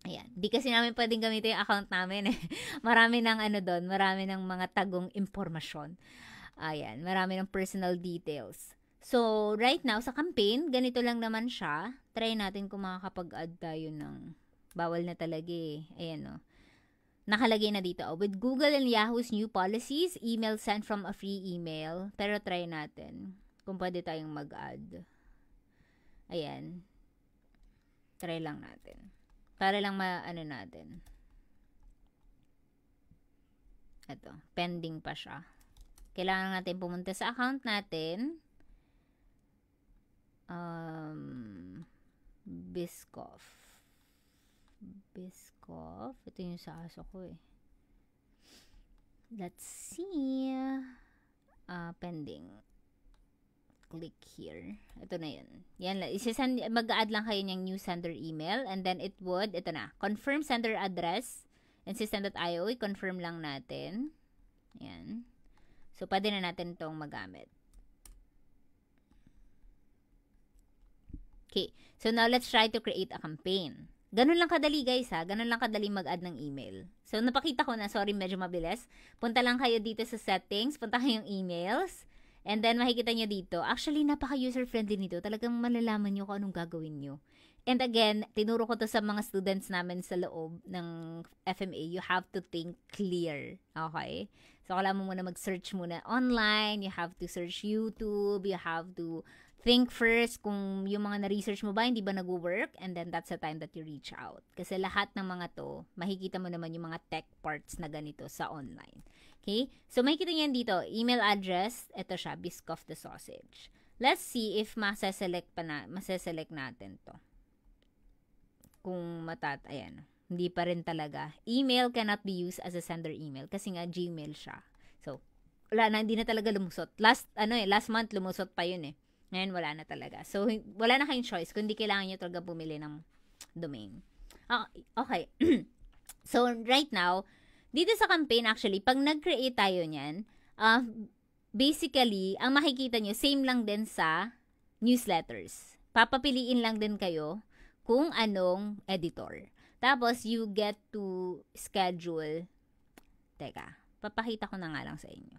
Ayan. Di kasi namin pwedeng gamitin yung account namin eh. Marami ng marami ng mga tagong impormasyon. Ayan. Marami ng personal details. So, right now, sa campaign, ganito lang naman siya. Try natin kung makakapag-add tayo ng bawal na talaga eh. Ayan o. Nakalagay na dito. With Google and Yahoo's new policies, email sent from a free email. Pero try natin kung pwede tayong mag-add. Ayan. Try lang natin. Para lang natin. Ito. Pending pa siya. Kailangan natin pumunta sa account natin. Biscoff. Ito yung sa aso ko eh. Let's see. Pending. Click here. Ito na yun. Yan lang. Mag-add lang kayo ng new sender email and then it would, ito na, confirm sender address and system.io. I-confirm lang natin. Yan. So, pwede na natin itong magamit. Okay. So, now let's try to create a campaign. Ganun lang kadali guys ha. Ganun lang kadali mag-add ng email. So, napakita ko na. Sorry, medyo mabilis. Punta lang kayo dito sa settings. Punta kayong emails. And then, makikita nyo dito. Actually, napaka-user-friendly nito. Talagang malalaman nyo kung anong gagawin nyo. And again, tinuro ko to sa mga students namin sa loob ng FMA. You have to think clear. Okay? So, kailangan mo muna mag-search muna online. You have to search YouTube. You have to think first kung yung mga na-research mo ba, hindi ba nag-work? And then, that's the time that you reach out. Kasi lahat ng mga to, makikita mo naman yung mga tech parts na ganito sa online. Okay? So, makikita nyo yan dito. Email address, ito siya, Biscoff the Sausage. Let's see if masaselect natin to. Kung ayan. Hindi pa rin talaga. Email cannot be used as a sender email kasi nga Gmail siya. So, hindi na talaga lumusot. Last month lumusot pa yun eh. Ngayon, wala na talaga. So, wala na kayong choice kundi kailangan nyo talaga bumili ng domain. Okay. So, right now, dito sa campaign, actually, pag nag-create tayo niyan, basically, ang makikita nyo, same lang din sa newsletters. Papapiliin lang din kayo kung anong editor. Tapos, you get to schedule. Teka, papakita ko na nga lang sa inyo.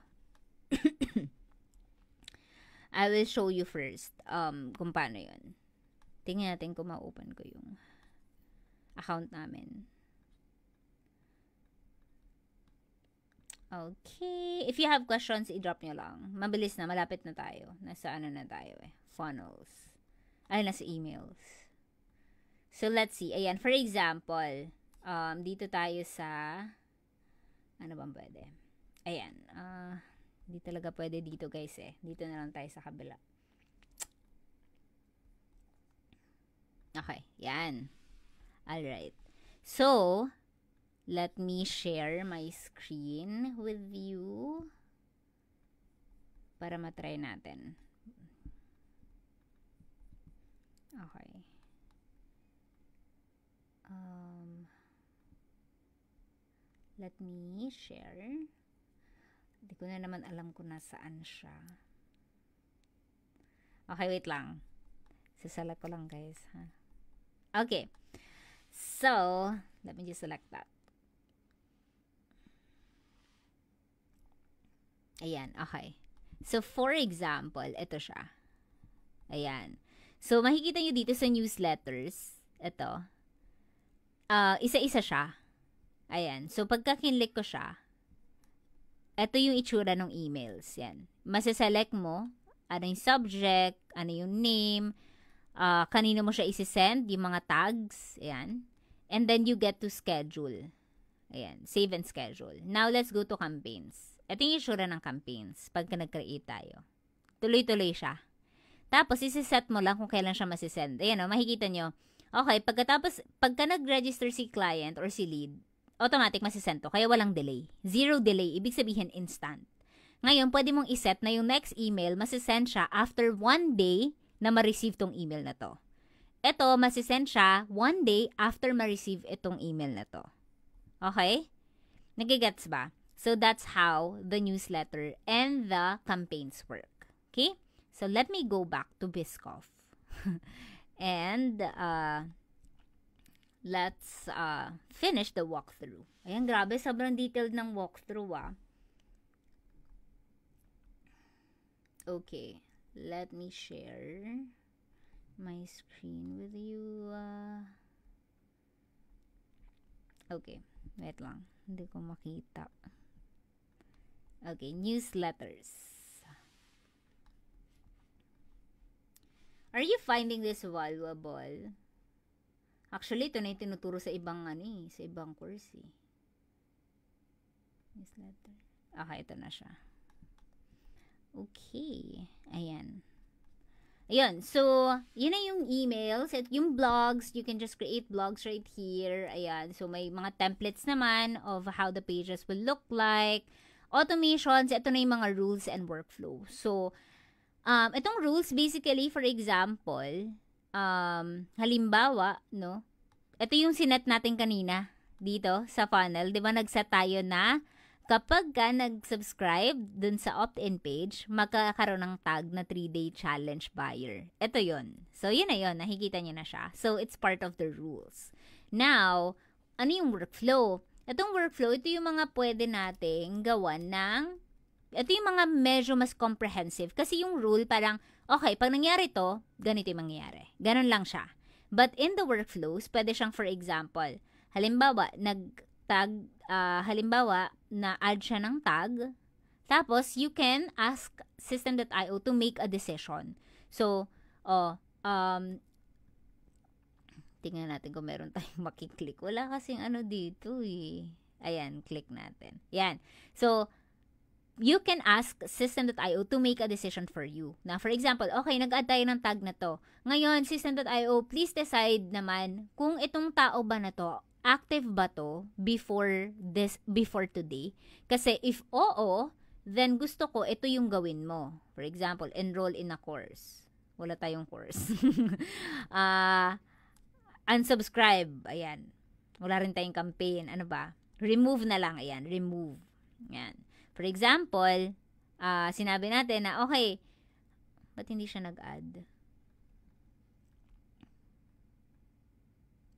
I will show you first kung paano yun. Tingnan natin kung ma-open ko yung account namin. Okay. If you have questions, i-drop nyo lang. Mabilis na. Malapit na tayo. Nasa na tayo eh. Funnels. Nasa emails. So, let's see. Ayan. For example, dito tayo sa ano bang pwede? Ayan. Hindi talaga pwede dito guys eh. Dito na lang tayo sa kabila. Okay, yan. Alright. So, let me share my screen with you para matry natin. Okay. Let me share. Hindi ko na naman alam kung nasaan siya. Okay, wait lang. Sasalat ko lang, guys. Ha? Okay. So, let me just select that. Ayan, okay. So, for example, ito siya. Ayan. So, makikita nyo dito sa newsletters, ito. Isa-isa siya. Ayan. So, pagka kinlik ko siya, ito yung itsura ng emails. Yan. Masiselect mo, ano yung subject, ano yung name, kanino mo siya isi-send, yung mga tags. Ayan. And then, you get to schedule. Ayan. Save and schedule. Now, let's go to campaigns. Ito yung itsura ng campaigns pagka nag-create tayo. Tuloy-tuloy siya. Tapos, isi-set mo lang kung kailan siya masisend. Ayan o, makikita nyo. Okay, pagka nag-register si client or si lead, automatic masisend to. Kaya walang delay. Zero delay. Ibig sabihin, instant. Ngayon, pwede mong iset na yung next email, masisend siya after 1 day na ma-receive tong email na to. Ito, masisend siya 1 day after ma-receive itong email na to. Okay? Nagigets ba? So, that's how the newsletter and the campaigns work. Okay? So, let me go back to Biscoff. And, let's finish the walkthrough. Ayan, grabe. Sobrang detailed ng walkthrough, ah. Okay. Let me share my screen with you. Okay. Wait lang. Hindi ko makita. Okay. Newsletters. Are you finding this valuable? Actually, ito na yung tinuturo sa ibang sa ibang course eh. Newsletter. Okay, ito na siya. Okay. Ayan. Ayan. So, yun na yung emails. At yung blogs, you can just create blogs right here. Ayan. So, may mga templates naman of how the pages will look like. Automations, ito na yung mga rules and workflow. So, itong rules, basically, for example, halimbawa, no? Ito yung sinet natin kanina dito sa funnel. 'Di ba nagset tayo na kapag ka nag-subscribe dun sa opt-in page, magkakaroon ng tag na 3-day challenge buyer. Ito yun. So, yun na yun. Nakikita nyo na siya. So, it's part of the rules. Now, ano yung workflow? Itong workflow, ito yung mga pwede nating gawan ng ito yung mga medyo mas comprehensive. Kasi yung rule parang, okay, pag nangyari to, ganito yung mangyayari. Ganon lang siya. But in the workflows, pwede siyang for example, halimbawa, halimbawa, na-add siya ng tag, tapos you can ask System.io to make a decision. So, tingnan natin kung meron tayong makiklik. Wala kasing dito eh. Ayan, click natin. Yan. So, you can ask System.io to make a decision for you. Na, for example, okay, nag-add tayo ng tag na to. Ngayon, System.io, please decide naman kung itong tao ba na to, active ba to before today? Kasi if oo, then gusto ko ito yung gawin mo. For example, enroll in a course. Wala tayong course. Unsubscribe. Ayan. Wala rin tayong campaign. Ano ba? Remove na lang. Ayan. Remove. Ayan. For example, sinabi natin na, okay, ba't hindi siya nag-add?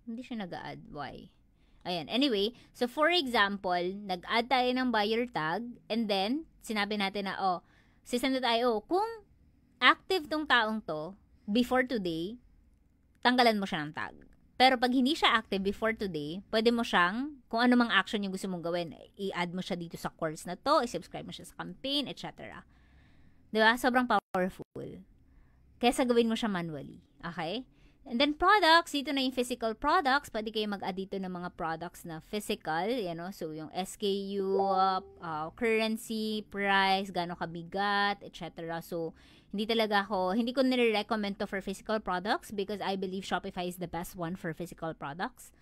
Hindi siya nag-add. Why? Ayan. Anyway, so for example, nag-add tayo ng buyer tag, and then, sinabi natin na, System.io, kung active tong taong to, before today, tanggalan mo siya ng tag. Pero pag hindi siya active before today, pwede mo siyang, kung ano mang action yung gusto mong gawin, i-add mo siya dito sa course na to, i-subscribe mo siya sa campaign, etc. Diba? Sobrang powerful. Kesa gawin mo siya manually. Okay? And then products, dito na yung physical products. Pwede kayo mag-add dito ng mga products na physical, so yung SKU, currency, price, gaano kabigat, etc. So, hindi ko nire-recommend to for physical products because I believe Shopify is the best one for physical products.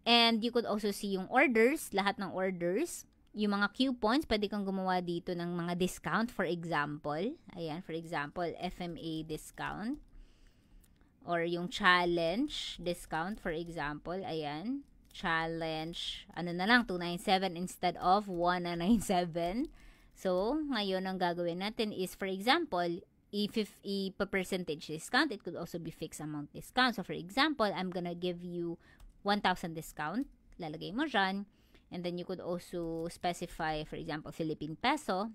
And you could also see yung orders, lahat ng orders. Yung mga coupons, pwede kang gumawa dito ng mga discount, for example. Ayan, for example, FMA discount. Or yung challenge discount, for example. Ayan. Challenge, na lang, 297 instead of 197. So, ngayon ang gagawin natin is, for example, if percentage discount, it could also be fixed amount discount. So, for example, I'm gonna give you 1,000 discount. Lalagay mo dyan. And then, you could also specify, for example, Philippine peso.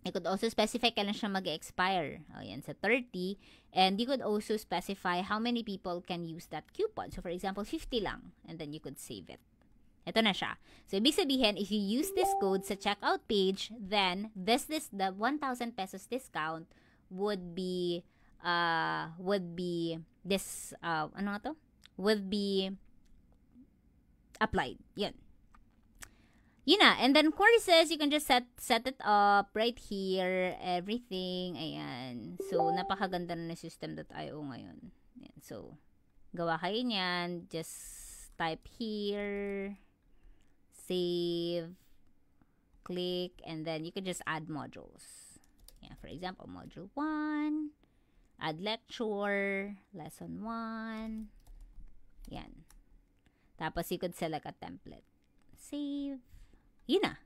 You could also specify kailan siya mag-expire. Ayan, sa 30. And you could also specify how many people can use that coupon. So, for example, 50 lang. And then you could save it. Ito na siya. So, ibig sabihin, if you use this code sa checkout page, then the 1,000 pesos discount would be applied. Yun. Yun na. And then courses, you can just set it up right here, everything. Ayan. So, napakaganda na system.io ngayon. Ayan. So, gawa kayo niyan. Just type here, save, click, and then you can just add modules. Yeah, for example, module 1, add lecture, lesson 1. Yan. Tapos, you could select a template. Save. Yun na.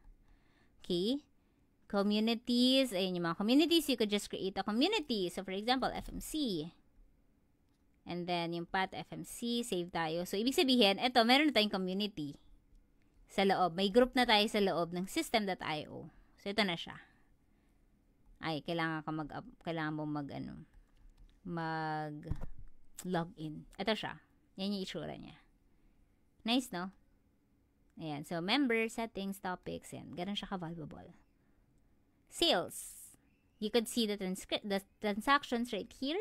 Okay. Communities. Ayun yung mga communities. You could just create a community. So, for example, FMC. And then, yung path FMC. Save tayo. So, ibig sabihin, eto, meron na tayong community sa loob. May group na tayo sa loob ng system.io. So, ito na siya. Ay, kailangan mo mag-login. Ito siya. Yan yung itsura niya. Nice, no? Ayan. So, member, settings, topics, yan. Ganun siya ka-valuable. Sales. You could see the transactions right here.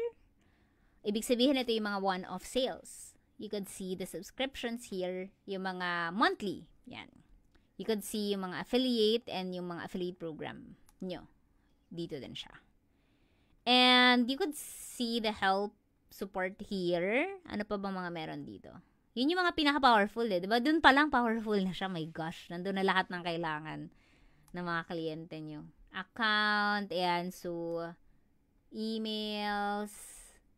Ibig sabihin, ito yung mga one-off sales. You could see the subscriptions here, yung mga monthly. Yan. You could see yung mga affiliate and yung mga affiliate program nyo. Dito din siya. And you could see the help support here. Ano pa bang mga meron dito? Yun yung mga pinaka-powerful Diba? Doon pa lang powerful na siya. My gosh. Nandun na lahat ng kailangan ng mga kliyente nyo. Account. Ayan. So, emails.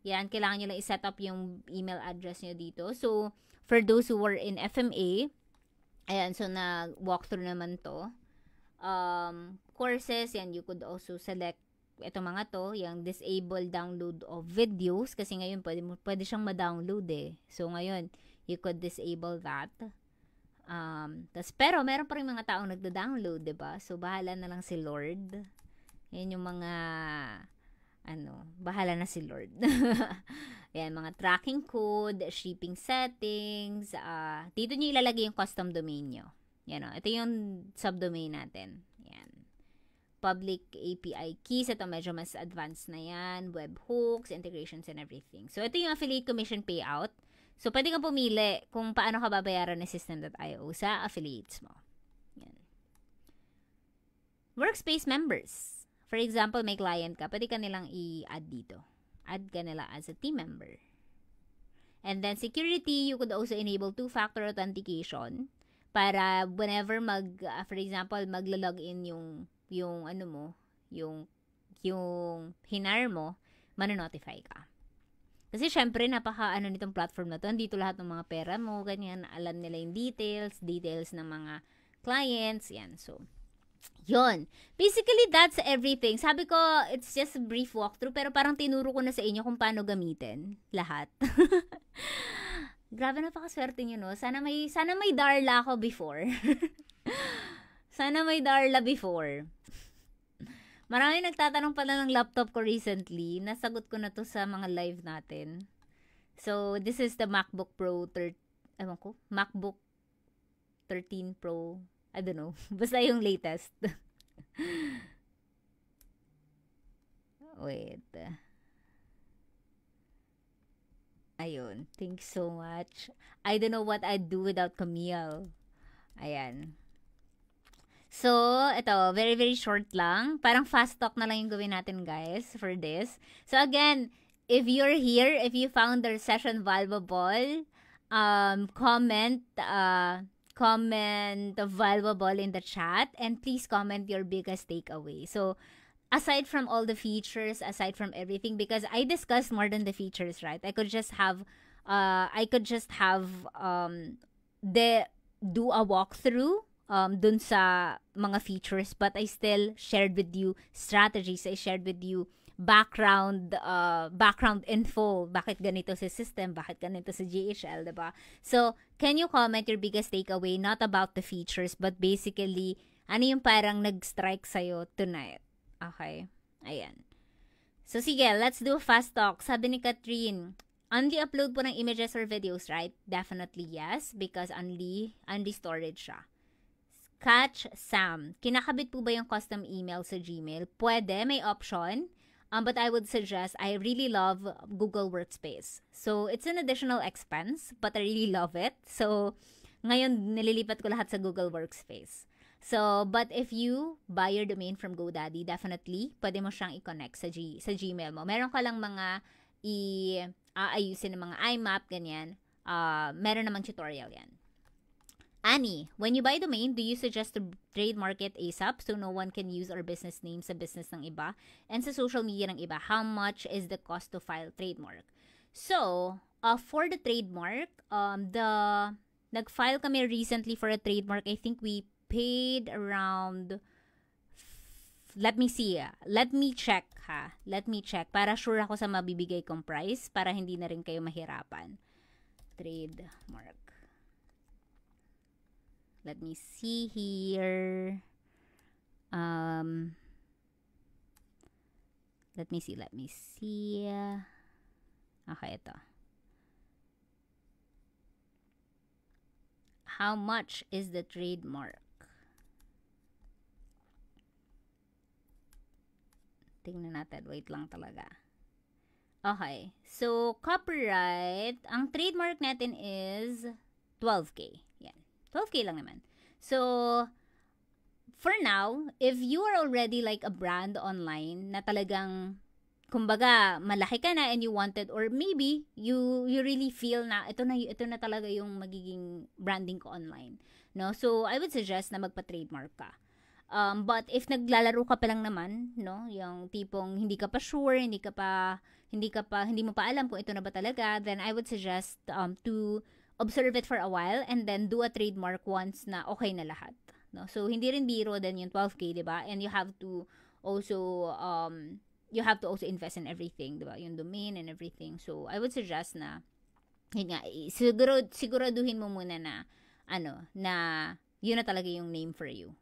Yan. Kailangan nyo lang i-set up yung email address nyo dito. So, for those who were in FMA, ayan. So, na-walkthrough naman to. Courses. Yan. You could also select ito mga to, yung disable download of videos. Kasi ngayon, pwede siyang ma-download So, ngayon, you could disable that. Pero meron pa rin mga taong nagda-download, diba? So, bahala na lang si Lord. Yan yung mga, bahala na si Lord. Yan, mga tracking code, shipping settings, dito nyo ilalagay yung custom domain nyo. Yan, ito yung subdomain natin. Yan. Public API keys, ito medyo mas advanced na yan. Webhooks, integrations, and everything. So, ito yung affiliate commission payout. So, pwede kang pumili kung paano ka babayaran ng system.io sa affiliates mo. Yan. Workspace members. For example, may client ka, pwede ka nilang i-add dito. Add ka nila as a team member. And then, security, you could also enable two-factor authentication para whenever for example, magla-login yung hinar mo, manonotify ka. Kasi syempre, nitong platform na to. Andito lahat ng mga pera mo, ganyan. Alam nila yung details ng mga clients. Yan. So, yun. Basically, that's everything. Sabi ko, it's just a brief walkthrough, pero parang tinuro ko na sa inyo kung paano gamitin lahat. Grabe, napakaswerte nyo, no? Sana may Darla ako before. Sana may Darla before. Marami nagtatanong pala ng laptop ko recently. Nasagot ko na to sa mga live natin. So, this is the MacBook Pro MacBook 13 Pro. I don't know. Basta yung latest. Wait. Ayun. Thanks so much. I don't know what I'd do without Camille. Ayan. So, ito, very, very short lang. Parang fast talk na lang yung gawin natin, guys, for this. So, again, if you're here, if you found the session valuable, comment valuable in the chat, and please comment your biggest takeaway. So, aside from all the features, aside from everything, because I discussed more than the features, right? I could just have the do a walkthrough dun sa mga features, but I still shared with you strategies. I shared with you background info, bakit ganito sa system, bakit ganito sa GHL, diba? So, can you comment your biggest takeaway, not about the features, but basically, ano yung parang nag-strike sa'yo tonight? Okay. Ayan. So, sige, let's do fast talk. Sabi ni Catherine, only upload po ng images or videos, right? Definitely yes, because only storage siya. Catch Sam, kinakabit po ba yung custom email sa Gmail? Pwede, may option. But I would suggest, I really love Google Workspace. So, it's an additional expense, but I really love it. So, ngayon, nililipat ko lahat sa Google Workspace. So, but if you buy your domain from GoDaddy, definitely, pwede mo siyang i-connect sa Gmail mo. Meron ka lang mga aayusin ng mga IMAP, ganyan. Meron namang tutorial yan. Annie, when you buy domain, do you suggest to trademark it ASAP so no one can use our business name sa business ng iba and sa social media ng iba? How much is the cost to file trademark? So, for the trademark, nag-file kami recently for a trademark. I think we paid around, let me check para sure ako sa mabibigay kong price para hindi na rin kayo mahirapan. Trademark. Let me see here. Let me see. Okay, ito. How much is the trademark? Tingnan natin. Wait lang talaga. Okay. So, copyright, ang trademark natin is 12K. Yan. 12K lang naman. So, for now, if you are already like a brand online na talagang, kumbaga, malaki ka na and you wanted, or maybe you really feel na ito na talaga yung magiging branding ko online. No? So, I would suggest na magpa-trademark ka. But if naglalaro ka pa lang naman, no, yung tipong hindi ka pa sure, hindi mo pa alam kung ito na ba talaga, then I would suggest to observe it for a while and then do a trademark once na okay na lahat. No? So, hindi rin biro din yung 12K, di ba? And you have to also invest in everything, di ba? Yung domain and everything. So, I would suggest na, yun nga, siguraduhin mo muna na, na yun na talaga yung name for you.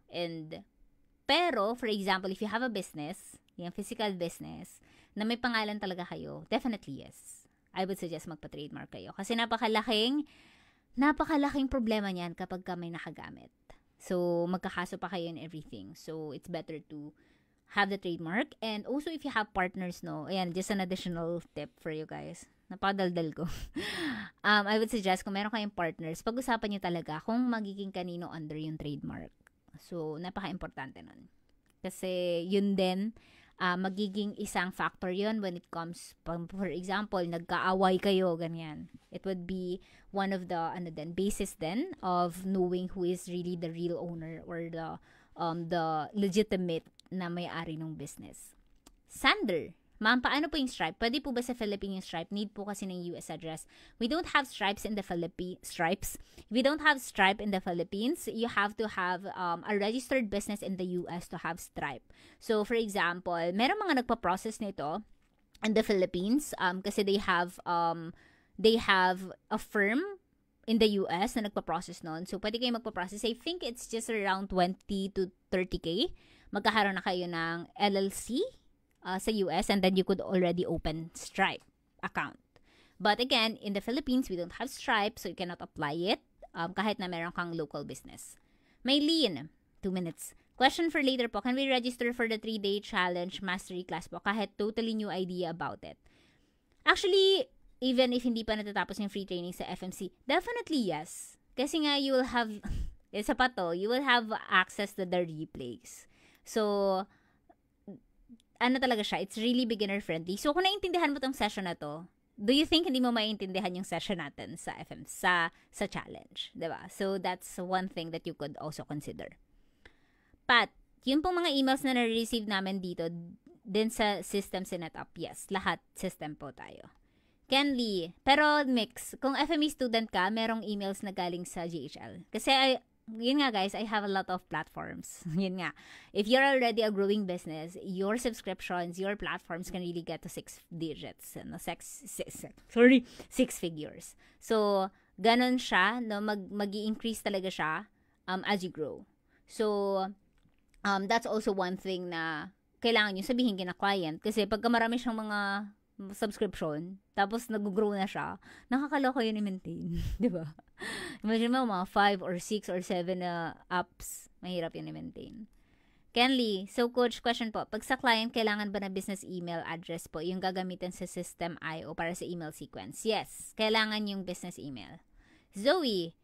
Pero, for example, if you have a business, yung physical business, na may pangalan talaga kayo, definitely yes. I would suggest magpa-trademark kayo. Kasi napakalaking problema niyan kapag ka may nakagamit. So, magkakaso pa kayo in everything. So, it's better to have the trademark. And also, if you have partners, no, ayan, just an additional tip for you guys. Napadaldal ko. I would suggest, kung meron kayong partners, pag-usapan nyo talaga kung magiging kanino under yung trademark. So, napaka-importante nun. Kasi, yun din, magiging isang factor yun when it comes, for example, nagkaaway kayo, ganyan. It would be one of the basis then of knowing who is really the real owner or the legitimate na may-ari ng business. Sander, ma'am, paano po yung Stripe? Pwede po ba sa Philippines yung Stripe? Need po kasi ng US address. We don't have Stripes in the Philippines. We don't have Stripe in the Philippines. You have to have a registered business in the US to have Stripe. So, for example, meron mga nagpa-process nito in the Philippines kasi they have a firm in the US na nagpa-process nun. So, pwede kayo magpa-process. I think it's just around 20 to 30K. Magkakaroon na kayo ng LLC sa US, and then you could already open Stripe account. But again, in the Philippines, we don't have Stripe, so you cannot apply it kahit na meron kang local business. Maylene, 2 minutes. Question for later po, can we register for the 3-day challenge mastery class po kahit totally new idea about it? Actually, even if hindi pa natatapos yung free training sa FMC? Definitely yes. Kasi nga, you will have, isa pa to, you will have access to the replays. So, ano talaga siya, it's really beginner friendly. So, kung naintindihan mo tong session na to, do you think hindi mo maintindihan yung session natin sa FM, sa challenge? Diba? So, that's one thing that you could also consider. Pat, yun pong mga emails na na-receive namin dito, din sa system sinet-up, yes, lahat system po tayo. Kenly, pero mix. Kung FME student ka, merong emails na galing sa GHL. Kasi, yun nga guys, I have a lot of platforms. Yun nga. If you're already a growing business, your subscriptions, your platforms can really get to 6 digits. No? 6 figures. So, ganon siya. No? Mag-i-increase talaga siya as you grow. So, that's also one thing na kailangan nyo sabihin kina client. Kasi pagka marami siyang mga subscription, tapos nag-grow na siya, nakakaloka yun i-maintain. Diba? Imagine mo, mga 5 or 6 or 7 apps, mahirap yun i-maintain. Kenly, so coach, question po, pag sa client, kailangan ba na business email address po yung gagamitin sa system IO para sa email sequence? Yes, kailangan yung business email. Zoe,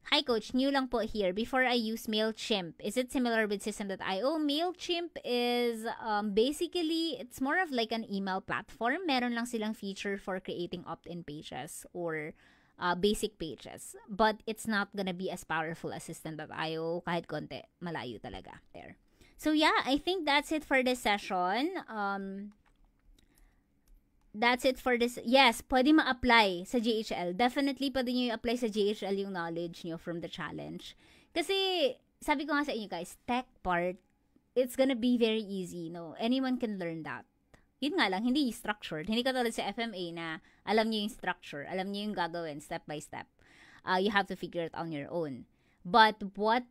hi coach, new lang po here. Before I use MailChimp, is it similar with System.io? MailChimp is basically, it's more of like an email platform. Meron lang silang feature for creating opt-in pages or basic pages. But it's not gonna be as powerful as System.io. Kahit konti, malayo talaga there. So yeah, I think that's it for this session. That's it for this. Yes, pwede ma-apply sa GHL. Definitely, pwede nyo i-apply sa GHL yung knowledge nyo from the challenge. Kasi, sabi ko nga sa inyo guys, tech part, it's gonna be very easy, no? Anyone can learn that. Yun nga lang, hindi structured. Hindi katulad sa FMA na alam nyo yung structure, alam nyo yung gagawin step by step. You have to figure it on your own. But what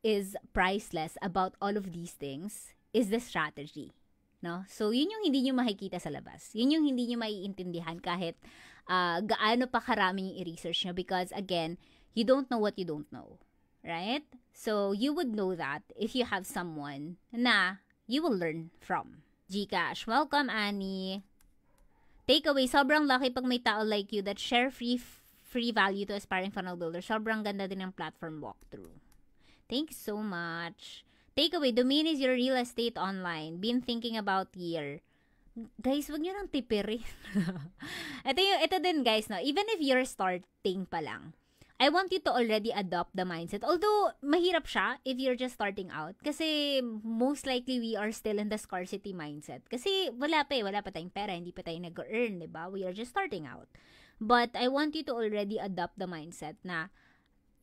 is priceless about all of these things is the strategy. No? So, yun yung hindi nyo makikita sa labas. Yun yung hindi nyo maiintindihan kahit gaano pa karami yung i-research nyo because, again, you don't know what you don't know. Right? So, you would know that if you have someone na you will learn from. Gcash, welcome, Annie. Takeaway, sobrang lucky pag may tao like you that share free value to aspiring funnel builder. Sobrang ganda din ng platform walkthrough. Thanks so much. Takeaway, domain is your real estate online. Been thinking about year. Guys, wag nyo nang tipirin. ito din guys, no? Even if you're starting pa lang, I want you to already adopt the mindset. Although, mahirap siya if you're just starting out. Kasi, most likely, we are still in the scarcity mindset. Kasi, wala pa tayong pera, hindi pa tayo nag-earn, diba? We are just starting out. But, I want you to already adopt the mindset na,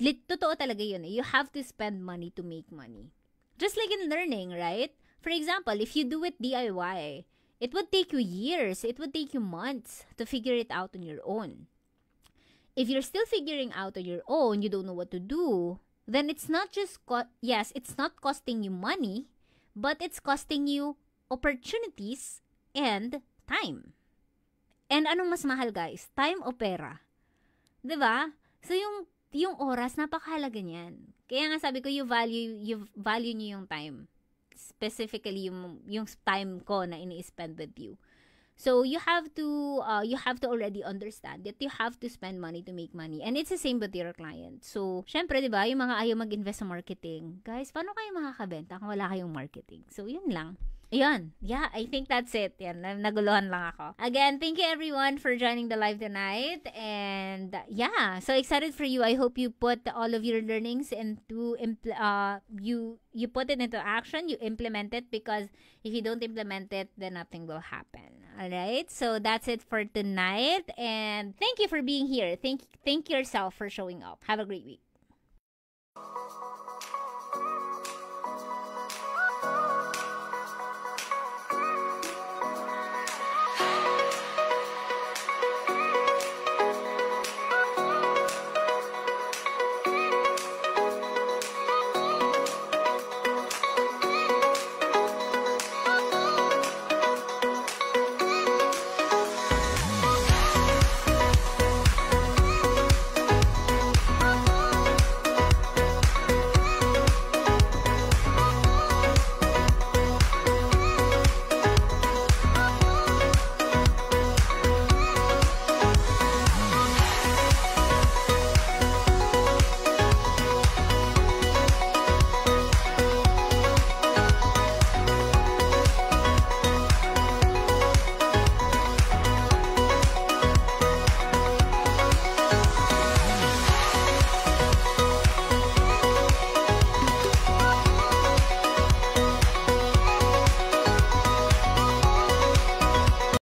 totoo talaga yun eh. You have to spend money to make money. Just like in learning, right? For example, if you do it DIY, it would take you years, it would take you months to figure it out on your own. If you're still figuring out on your own, you don't know what to do, then it's not just, it's not costing you money, but it's costing you opportunities and time. And anong mas mahal, guys? Time o pera? Diba? So, yung oras, napakahalaga niyan. Kaya nga sabi ko, you value niyo yung time. Specifically, yung time ko na ini-spend with you. So, you have to already understand that you have to spend money to make money. And it's the same with your client. So, syempre, di ba, yung mga ayaw mag-invest sa marketing, guys, paano kayo makakabenta kung wala kayong marketing? So, yun lang. Ayan. Yeah, I think that's it. Yan, naguluhan lang ako. Again, thank you everyone for joining the live tonight. And yeah, so excited for you. I hope you put all of your learnings into, you put it into action, you implement it, because if you don't implement it, then nothing will happen. Alright? So that's it for tonight. And thank you for being here. Thank yourself for showing up. Have a great week.